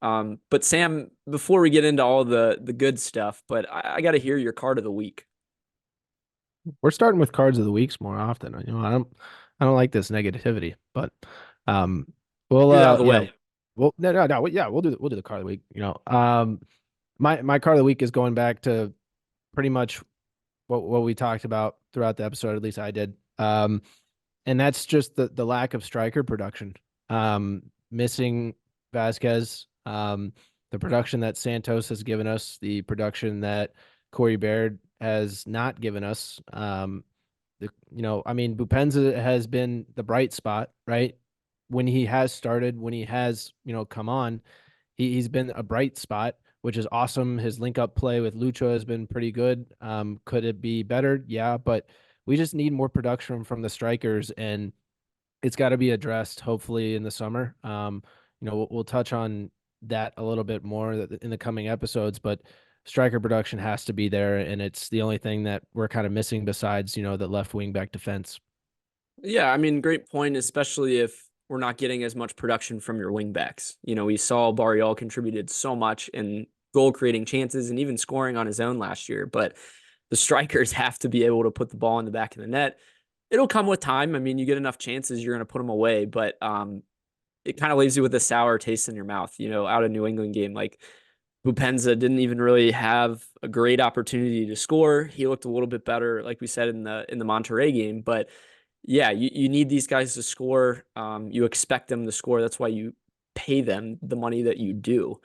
But Sam, before we get into all the good stuff, but I got to hear your card of the week. We're starting with cards of the weeks more often. I don't like this negativity, but we'll Get it out of the way. well, no, yeah, we'll do the card of the week. My card of the week is going back to pretty much what we talked about throughout the episode. At least I did. And that's just the lack of striker production. Missing Vasquez. The production that Santos has given us, the production that Corey Baird has not given us. I mean, Bupenza has been the bright spot, right? When he has started, when he has, come on, he's been a bright spot, which is awesome. His link up play with Lucho has been pretty good. Could it be better? Yeah, but we just need more production from the strikers, and it's got to be addressed hopefully in the summer. We'll touch on that a little bit more in the coming episodes, but striker production has to be there, and it's the only thing that we're kind of missing besides, the left wing back defense. Yeah, I mean, great point, especially if we're not getting as much production from your wingbacks. We saw Barrial contributed so much in goal creating chances and even scoring on his own last year, but the strikers have to be able to put the ball in the back of the net. It'll come with time. I mean, you get enough chances, you're going to put them away, but it kind of leaves you with a sour taste in your mouth, out of New England game. Like Bupenza didn't even really have a great opportunity to score. He looked a little bit better, like we said in the Monterrey game, but yeah, you need these guys to score. You expect them to score. That's why you pay them the money that you do.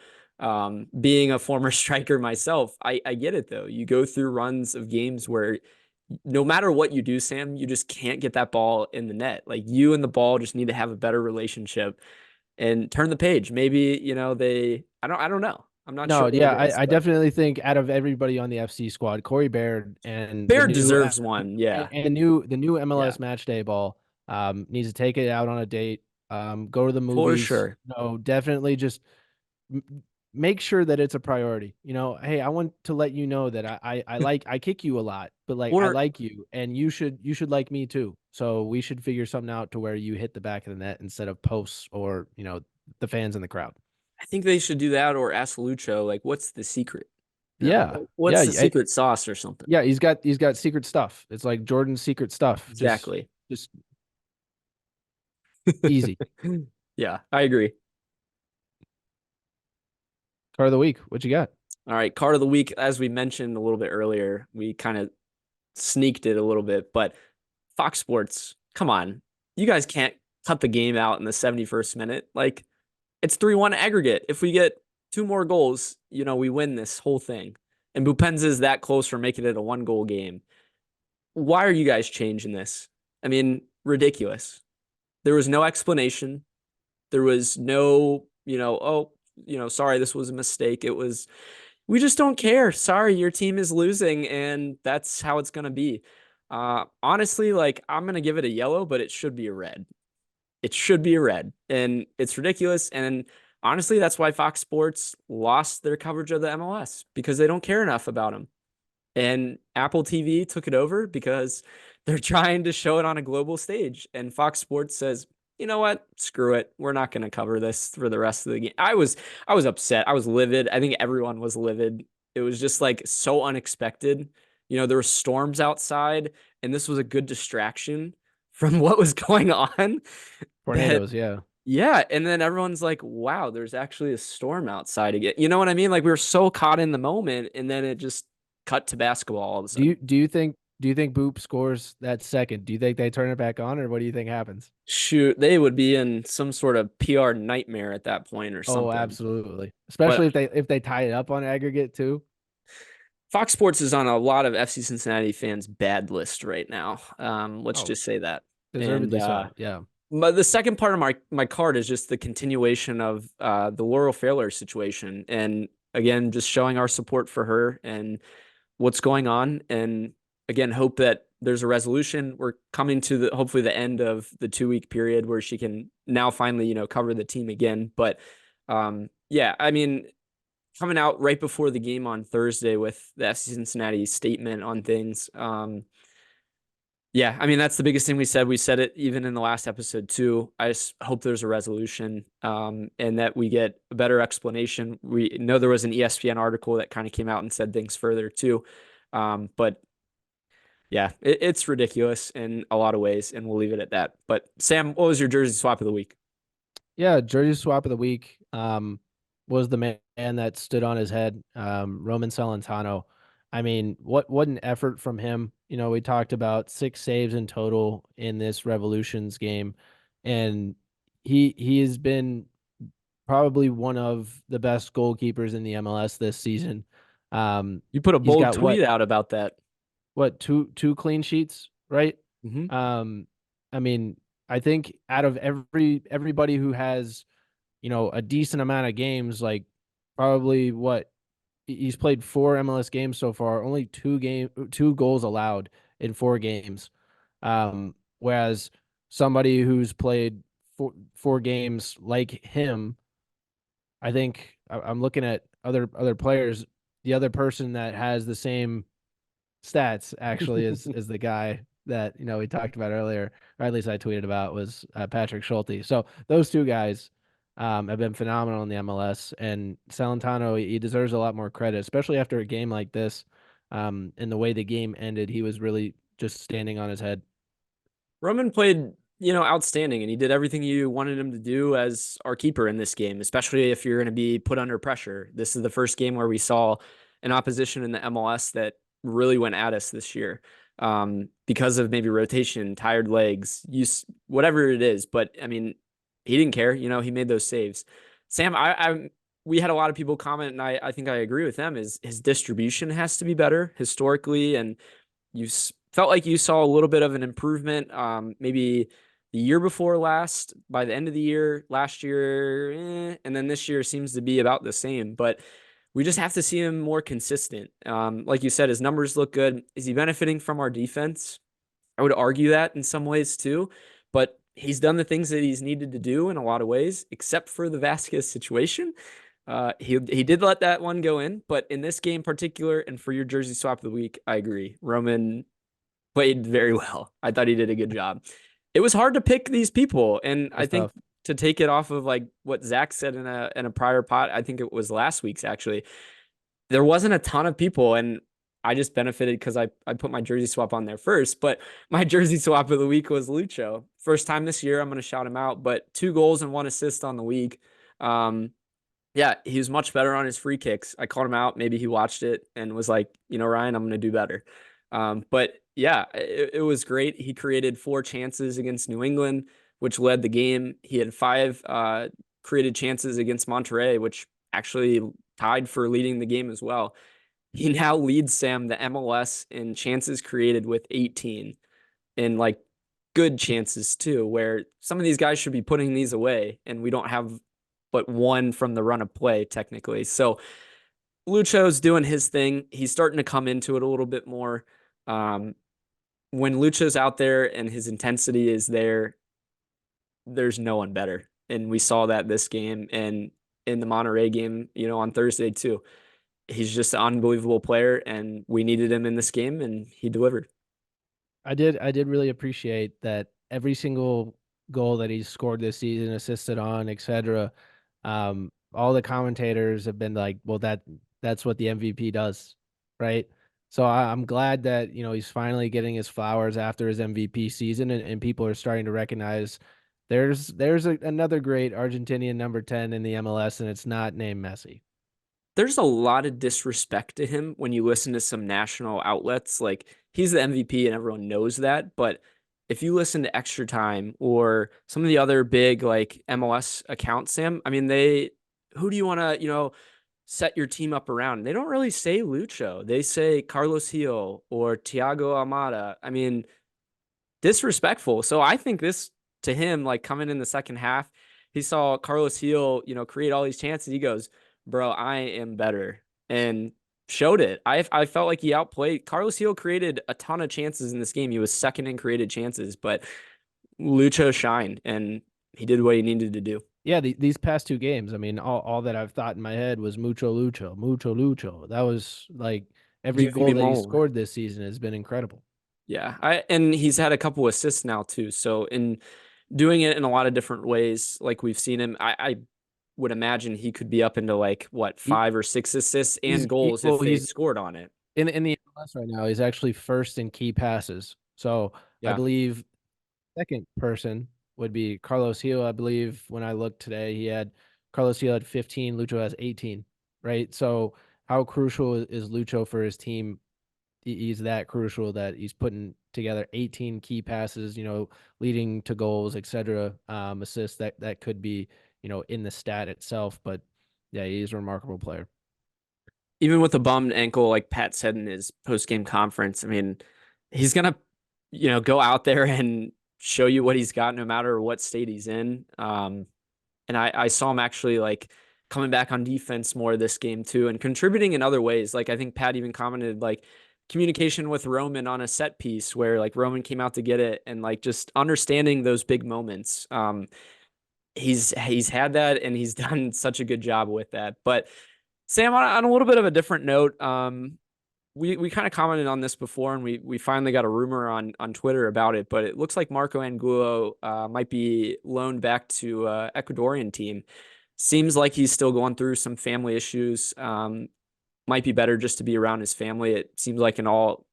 Being a former striker myself, I get it though. You go through runs of games where no matter what you do, Sam, you just can't get that ball in the net. Like you and the ball just need to have a better relationship and turn the page. Maybe, I don't know. I'm not No, sure what yeah, it is, I but definitely think out of everybody on the FC squad, Corey Baird and Bear deserves one. Yeah, and the new MLS match day ball needs to take it out on a date, go to the for movies. sure. No, definitely just make sure that it's a priority. Hey, I want to let you know that I kick you a lot, but like I Or like you and you should like me too. So we should figure something out to where you hit the back of the net instead of posts or, the fans in the crowd. I think they should do that or ask Lucho, like, what's the secret? Yeah. What's the secret sauce or something? Yeah, he's got secret stuff. It's like Jordan's secret stuff. Exactly. Just easy. Yeah, I agree. Card of the week. What you got? All right, card of the week, as we mentioned a little bit earlier, we kind of sneaked it a little bit, but Fox Sports, come on. You guys can't cut the game out in the 71st minute. Like, it's 3-1 aggregate. If we get 2 more goals, we win this whole thing. And Bupenza is that close for making it a 1-goal game. Why are you guys changing this? I mean, ridiculous. There was no explanation. There was no, sorry, this was a mistake. It was, we just don't care. Sorry, your team is losing, and that's how it's going to be. Honestly, like, I'm going to give it a yellow, but it should be a red. It should be a red, and it's ridiculous. And honestly, that's why Fox Sports lost their coverage of the MLS, because they don't care enough about them. And Apple TV took it over because they're trying to show it on a global stage. And Fox Sports says, you know what? Screw it. We're not going to cover this for the rest of the game. I was upset. I was livid. I think everyone was livid. It was just like so unexpected. There were storms outside, and this was a good distraction from what was going on. Tornadoes, yeah. Yeah, and then everyone's like, wow, there's actually a storm outside again. You know what I mean? Like we were so caught in the moment, and then it just cut to basketball all of a sudden. Do you think Boop scores that second? Do you think they turn it back on, or what do you think happens? Shoot, they would be in some sort of PR nightmare at that point or something. Oh, absolutely. Especially if they tie it up on aggregate too. Fox Sports is on a lot of FC Cincinnati fans' bad list right now. Let's just say that. Deservedly so. Yeah. But the second part of my card is just the continuation of the Laurel Fairler situation. And again, just showing our support for her and what's going on. And again, hope that there's a resolution. We're coming to hopefully the end of the 2-week period where she can now finally, cover the team again. But yeah, I mean, coming out right before the game on Thursday with the FC Cincinnati statement on things. Yeah, I mean, that's the biggest thing we said. We said it even in the last episode too. I just hope there's a resolution and that we get a better explanation. We know there was an ESPN article that kind of came out and said things further too. But yeah, it's ridiculous in a lot of ways, and we'll leave it at that. But Sam, what was your jersey swap of the week? Yeah, jersey swap of the week was the man that stood on his head, Roman Celentano. I mean, what an effort from him. We talked about 6 saves in total in this Revolutions game, and he has been probably one of the best goalkeepers in the MLS this season. You put a bold tweet out about that. What, two clean sheets, right? Mm-hmm. I mean, I think out of everybody who has, a decent amount of games, like probably he's played 4 MLS games so far, only 2 goals allowed in 4 games. Whereas somebody who's played 4 games like him, I think I'm looking at other players. The other person that has the same stats actually is the guy that we talked about earlier, or at least I tweeted about, was Patrick Schulte. So those 2 guys have been phenomenal in the MLS, and Celentano, he deserves a lot more credit, especially after a game like this. And the way the game ended, he was really just standing on his head. Roman played outstanding. And he did everything you wanted him to do as our keeper in this game, especially if you're going to be put under pressure. This is the first game where we saw an opposition in the MLS that really went at us this year, because of maybe rotation, tired legs, whatever it is. But I mean, he didn't care. He made those saves. Sam, we had a lot of people comment, and I think I agree with them, is his distribution has to be better historically. And you felt like you saw a little bit of an improvement, maybe the year before last, by the end of the year, last year, and then this year seems to be about the same. But we just have to see him more consistent. Like you said, his numbers look good. Is he benefiting from our defense? I would argue that in some ways too, but he's done the things that he's needed to do in a lot of ways, except for the Vasquez situation. He did let that one go in, but in this game in particular, and for your jersey swap of the week, I agree. Roman played very well. I thought he did a good job. It was hard to pick these people, and I think to take it off of like what Zach said in a prior pod, I think it was last week's actually. There wasn't a ton of people, and I just benefited because I put my jersey swap on there first. But my jersey swap of the week was Lucho. First time this year, I'm going to shout him out. But 2 goals and 1 assist on the week. Yeah, he was much better on his free kicks. I called him out. Maybe he watched it and was like, Ryan, I'm going to do better. But yeah, it was great. He created 4 chances against New England, which led the game. He had 5 created chances against Monterrey, which actually tied for leading the game as well. He now leads, Sam, the MLS in chances created with 18, and like good chances too, where some of these guys should be putting these away, and we don't have but 1 from the run of play technically. So Lucho's doing his thing. He's starting to come into it a little bit more. When Lucho's out there and his intensity is there, there's no one better. And we saw that this game and in the Monterrey game, on Thursday too. He's just an unbelievable player, and we needed him in this game, and he delivered. I did really appreciate that every single goal that he's scored this season, assisted on, etc. All the commentators have been like, well, that's what the MVP does, right? So I'm glad that, he's finally getting his flowers after his MVP season, and people are starting to recognize there's another great Argentinian number 10 in the MLS, and it's not named Messi. There's a lot of disrespect to him when you listen to some national outlets. Like, he's the MVP and everyone knows that. But if you listen to Extra Time or some of the other big like MLS accounts, Sam, I mean, who do you want to, set your team up around? They don't really say Lucho. They say Carlos Gil or Thiago Almada. I mean, disrespectful. So I think this to him, like coming in the second half, he saw Carlos Gil, create all these chances. He goes, bro, I am better, and showed it. I felt like he outplayed. Carlos Gil created a ton of chances in this game. He was second in created chances, but Lucho shined, and he did what he needed to do. Yeah, these past 2 games, I mean, all that I've thought in my head was mucho Lucho. That was like every goal that he scored this season has been incredible. Yeah, and he's had a couple assists now too. So in doing it in a lot of different ways, like we've seen him, I would imagine he could be up into like 5 or 6 assists and goals if they scored on it. In the MLS right now, he's actually first in key passes. So yeah. I believe second person would be Carlos Gil. I believe when I looked today, Carlos Gil had 15, Lucho has 18, right? So how crucial is Lucho for his team? He's that crucial that he's putting together 18 key passes, leading to goals, etc. Assists that could be, in the stat itself. But yeah, he's a remarkable player. Even with a bummed ankle, like Pat said in his post-game conference, I mean, he's going to, go out there and show you what he's got no matter what state he's in. And I saw him actually like coming back on defense more this game too, and contributing in other ways. Like I think Pat even commented like communication with Roman on a set piece where like Roman came out to get it, and like just understanding those big moments. He's had that, and he's done such a good job with that. But Sam, on a little bit of a different note, we kind of commented on this before, and we finally got a rumor on Twitter about it, but it looks like Marco Angulo might be loaned back to Ecuadorian team. Seems like he's still going through some family issues. Might be better just to be around his family. It seems like in all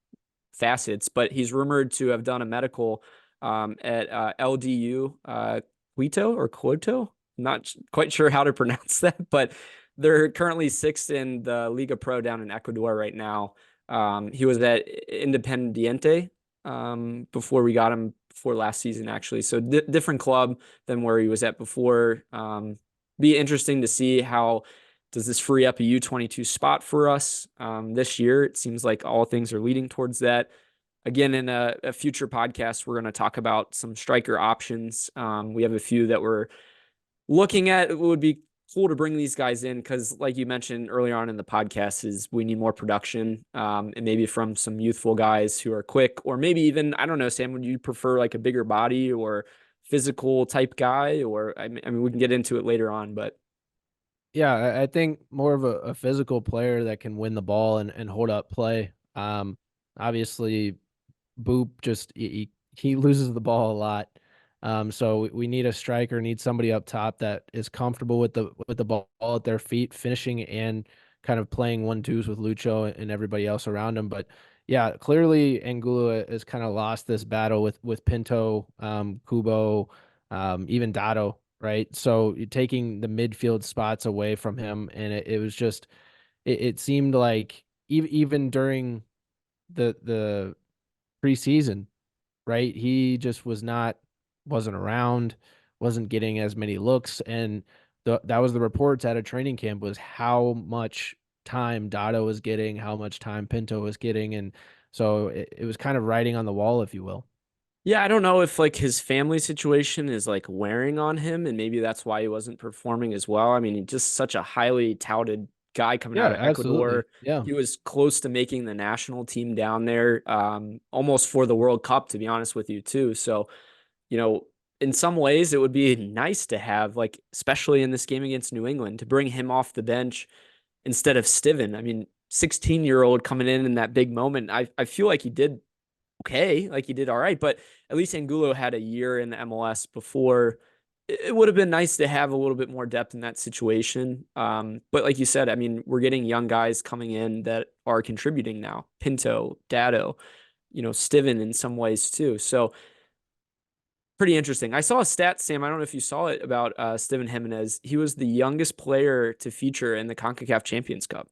facets, but he's rumored to have done a medical at LDU Quito. Not quite sure how to pronounce that, but they're currently sixth in the Liga Pro down in Ecuador right now. He was at Independiente before we got him before last season, actually. So different club than where he was at before. Be interesting to see how does this free up a U22 spot for us this year. It seems like all things are leading towards that. Again, in a future podcast, we're going to talk about some striker options. We have a few that we're looking at. It would be cool to bring these guys in because, like you mentioned earlier on in the podcast, is we need more production and maybe from some youthful guys who are quick, or maybe even, I don't know, Sam, would you prefer like a bigger body or physical type guy? Or I mean, we can get into it later on, but Yeah, I think more of a physical player that can win the ball and hold up play. Obviously, Boop just he loses the ball a lot. So we need a striker, need somebody up top that is comfortable with the ball at their feet, finishing and kind of playing 1-2s with Lucho and everybody else around him. But yeah, clearly Angulo has kind of lost this battle with Pinto, Kubo, even Dado, right? So you're taking the midfield spots away from him, and it was just it seemed like even during the preseason, right? He just wasn't around, wasn't getting as many looks, and that was the reports at a training camp was how much time Dado was getting, how much time Pinto was getting, and so it was kind of writing on the wall, if you will. yeah, I don't know if like his family situation is like wearing on him, and maybe that's why he wasn't performing as well. I mean, he's just such a highly touted guy coming out Yeah, of absolutely. Ecuador. Yeah. He was close to making the national team down there, almost for the World Cup, to be honest with you, too. So, you know, in some ways, it would be nice to have, like, especially in this game against New England, to bring him off the bench instead of Steven. I mean, 16-year-old coming in that big moment. I feel like he did okay, like he did all right, but at least Angulo had a year in the MLS before. It would have been nice to have a little bit more depth in that situation. But like you said, I mean, we're getting young guys coming in that are contributing now. Pinto, Dado, Steven in some ways too. So pretty interesting. I saw a stat, Sam. I don't know if you saw it about Steven Jimenez. He was the youngest player to feature in the CONCACAF Champions Cup.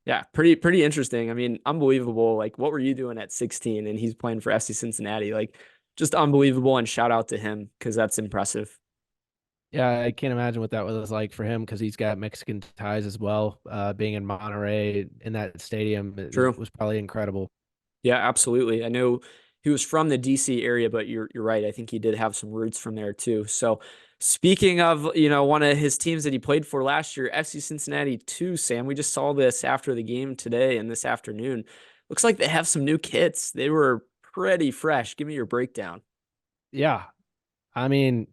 Yeah, pretty interesting. I mean, unbelievable. Like, what were you doing at 16? And he's playing for FC Cincinnati. Like, just unbelievable. And shout out to him because that's impressive. Yeah, I can't imagine what that was like for him because he's got Mexican ties as well. Being in Monterrey in that stadium True. was probably incredible. Yeah, absolutely. I know he was from the DC area, but you're right. I think he did have some roots from there too. So speaking of, one of his teams that he played for last year, FC Cincinnati 2, Sam, we just saw this after the game today and this afternoon. Looks like they have some new kits. They were pretty fresh. Give me your breakdown. Yeah, I mean,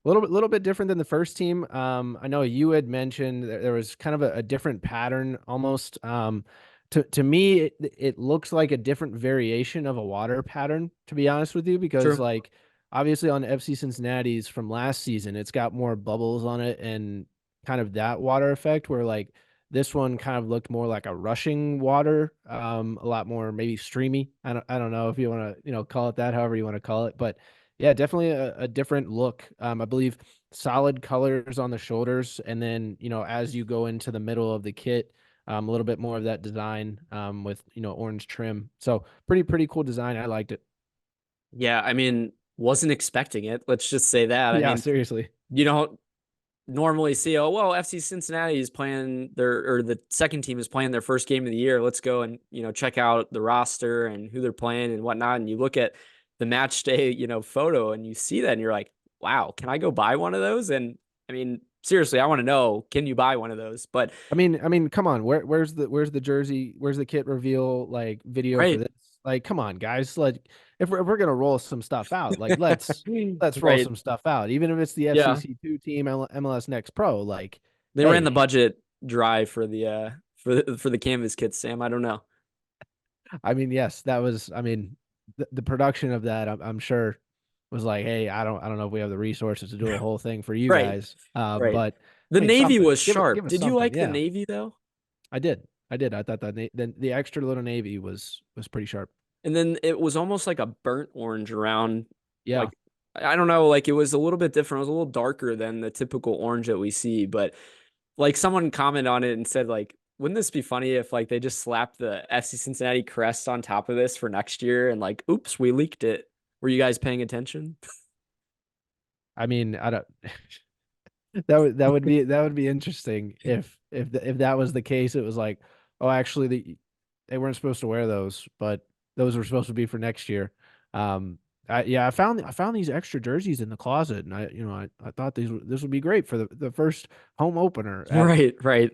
little bit different than the first team. I know you had mentioned there was kind of a different pattern almost. To me, it looks like a different variation of a water pattern, to be honest with you, because True. like obviously on FC Cincinnati's from last season, it's got more bubbles on it and kind of that water effect where like this one kind of looked more like a rushing water, a lot more maybe streamy. I don't know if you want to, call it that, however you want to call it, but yeah, definitely a different look. I believe solid colors on the shoulders, and then as you go into the middle of the kit, a little bit more of that design with orange trim. So pretty cool design. I liked it. Yeah, I mean, wasn't expecting it. Let's just say that. I Yeah, mean, seriously. you don't normally see, oh, well, FC Cincinnati is playing or the second team is playing their first game of the year. Let's go and, check out the roster and who they're playing and whatnot. And you look at the match day, photo and you see that and you're like, wow, can I go buy one of those? And I mean, seriously, I want to know, can you buy one of those? But I mean, come on. Where's the jersey? Where's the kit reveal like video for right, this? Like, come on, guys. Like, if we're gonna roll some stuff out, like let's roll right. some stuff out, even if it's the Yeah. FCC2 team, MLS Next Pro. Like, They ran the hey, budget dry for the canvas kits, Sam. I don't know. I mean, yes, that was. I mean, the production of that, I'm sure, was like, hey, I don't know if we have the resources to do a whole thing for you Right. guys, Right. but The I mean, navy something. was Give sharp. us Did you something. like the Yeah, navy though? I did. I thought that the extra little navy was pretty sharp. And then it was almost like a burnt orange around, Yeah. like, I don't know, like it was a little bit different. It was a little darker than the typical orange that we see. But like someone commented on it and said, like, wouldn't this be funny if like they just slapped the FC Cincinnati crest on top of this for next year and like, oops, we leaked it. Were you guys paying attention? I mean, I don't. that would be interesting if that was the case. It was like, oh, actually, they weren't supposed to wear those, but those were supposed to be for next year. I found these extra jerseys in the closet, and I thought this would be great for the first home opener at Right.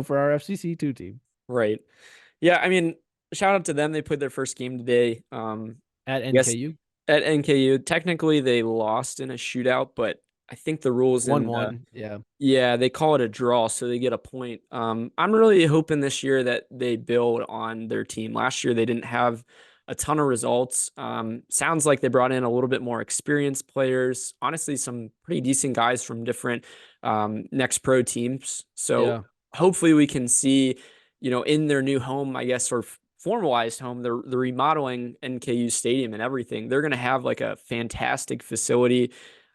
for our FCC2 team Right. Yeah, I mean, shout out to them. They played their first game today. at I guess NKU. at NKU. Technically, they lost in a shootout, but I think the rules in 1-1. Yeah. yeah, they call it a draw, so they get a point. I'm really hoping this year that they build on their team. Last year, they didn't have a ton of results. Sounds like they brought in a little bit more experienced players. Honestly, some pretty decent guys from different next pro teams. So Yeah. hopefully we can see, in their new home, I guess, or formalized home, the remodeling NKU stadium and everything. They're going to have like a fantastic facility.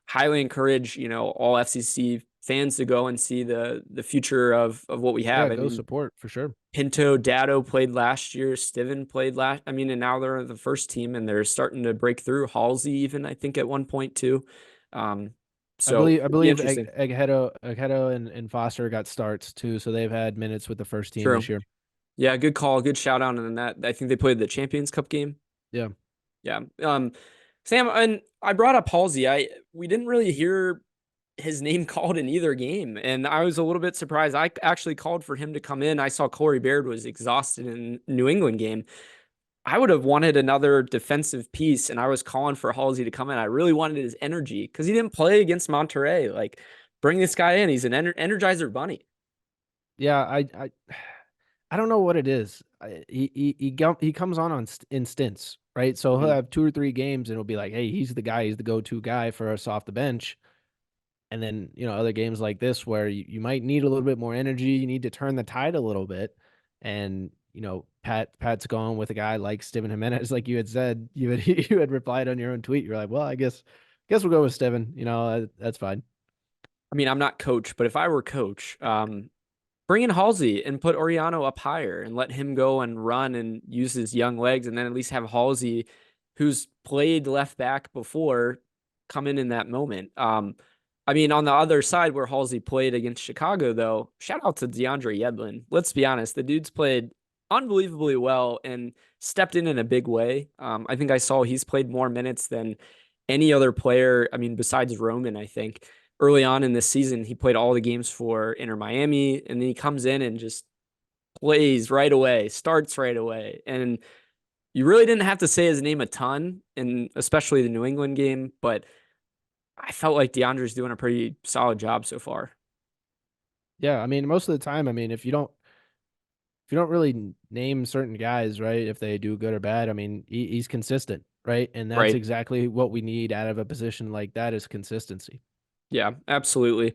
Highly encourage, all FCC fans to go and see the future of what we have. Yeah. I Go mean, support for sure. Pinto, Dado played last year. Steven played last. I mean, and now they're the first team, and they're starting to break through. Halsey, even I think at one point too. I So believe I it'll be believe interesting. Eghedo and Foster got starts too, so they've had minutes with the first team True. this year. Yeah, good call, good shout out on that. I think they played the Champions Cup game. Yeah. Yeah. Sam, and I brought up Halsey. We didn't really hear his name called in either game, and I was a little bit surprised. I actually called for him to come in. I saw Corey Baird was exhausted in New England game. I would have wanted another defensive piece, and I was calling for Halsey to come in. I really wanted his energy because he didn't play against Monterrey. Like, bring this guy in. He's an energizer bunny. Yeah, I don't know what it is. He comes on in stints, right? So he'll Mhm. have 2 or 3 games, and it'll be like, hey, he's the guy. He's the go-to guy for us off the bench. And then other games like this where you might need a little bit more energy. You need to turn the tide a little bit, and Pat's going with a guy like Steven Jimenez, like you had said. You had you had replied on your own tweet. You're like, well, I guess we'll go with Steven. That's fine. I mean, I'm not coach, but if I were coach, bring in Halsey and put Oriano up higher and let him go and run and use his young legs, and then at least have Halsey, who's played left back before, come in that moment. I mean, on the other side where Halsey played against Chicago, though, shout out to DeAndre Yedlin. Let's be honest, the dude's played unbelievably well and stepped in a big way. I think I saw he's played more minutes than any other player. I mean, besides Roman, I think early on in this season, he played all the games for Inter Miami, and then he comes in and just plays right away, starts right away. And you really didn't have to say his name a ton, and especially the New England game, but I felt like DeAndre's doing a pretty solid job so far. Yeah, I mean, most of the time, I mean, if you don't really name certain guys, right, if they do good or bad, I mean, he's consistent, right? And that's Right. exactly what we need out of a position like that is consistency. Yeah, absolutely.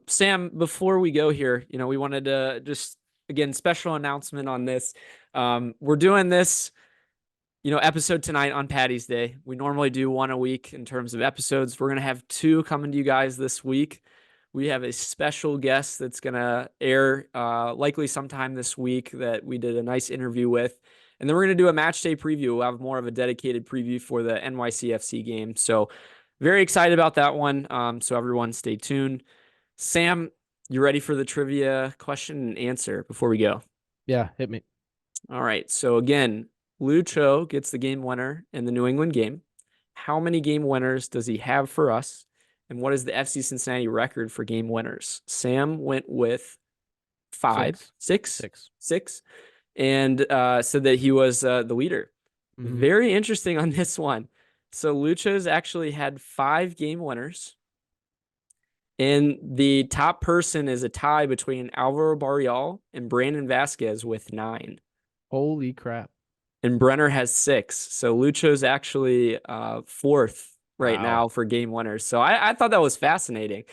Sam, before we go here, we wanted to just, again, special announcement on this. We're doing this, episode tonight on Patty's Day. We normally do one a week in terms of episodes. We're going to have 2 coming to you guys this week. We have a special guest that's going to air likely sometime this week that we did a nice interview with. And then we're going to do a match day preview. We'll have more of a dedicated preview for the NYCFC game. So very excited about that one. So everyone stay tuned. Sam, you ready for the trivia question and answer before we go? Yeah, hit me. All right. So again, Lucho gets the game winner in the New England game. How many game winners does he have for us? And what is the FC Cincinnati record for game winners? Sam went with 5, 6, and said that he was the leader. Mhm. Very interesting on this one. So Lucho's actually had 5 game winners. And the top person is a tie between Alvaro Barrial and Brandon Vasquez with 9. Holy crap. And Brenner has 6. So Lucho's actually 4th right Wow. now for game winners. So I thought that was fascinating.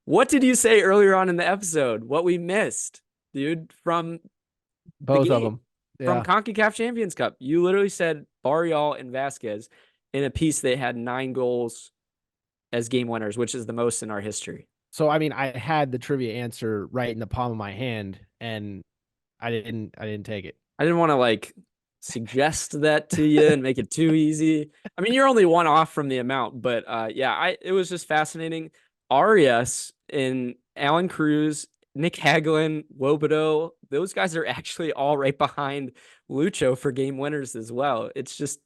What did you say earlier on in the episode? What we missed, dude, from Both the of game? them. from Yeah. CONCACAF Champions Cup. You literally said Barrial and Vasquez in a piece they had 9 goals as game winners, which is the most in our history. So I mean, I had the trivia answer right in the palm of my hand, and I didn't take it. I didn't want to like suggest that to you and make it too easy. I mean, you're only one off from the amount, but yeah, it was just fascinating. Arias and Alan Cruz, Nick Hagelin, Wobodo, those guys are actually all right behind Lucho for game winners as well. It's just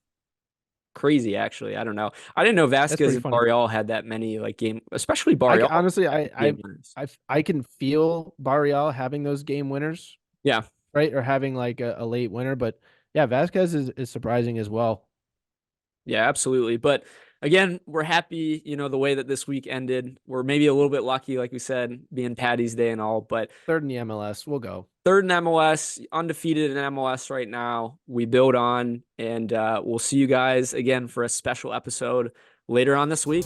crazy, actually. I don't know. I didn't know That's Vasquez pretty and funny. Barrial had that many like game, especially Barrial. Honestly, game winners. I can feel Barrial having those game winners. Yeah. Right, or having like a late winner, but yeah, Vasquez is surprising as well. Yeah, absolutely. But again, we're happy, the way that this week ended. We're maybe a little bit lucky, like we said, being Patty's Day and all, but Third in the MLS, we'll go. Third in MLS, undefeated in MLS right now. We build on, and we'll see you guys again for a special episode later on this week.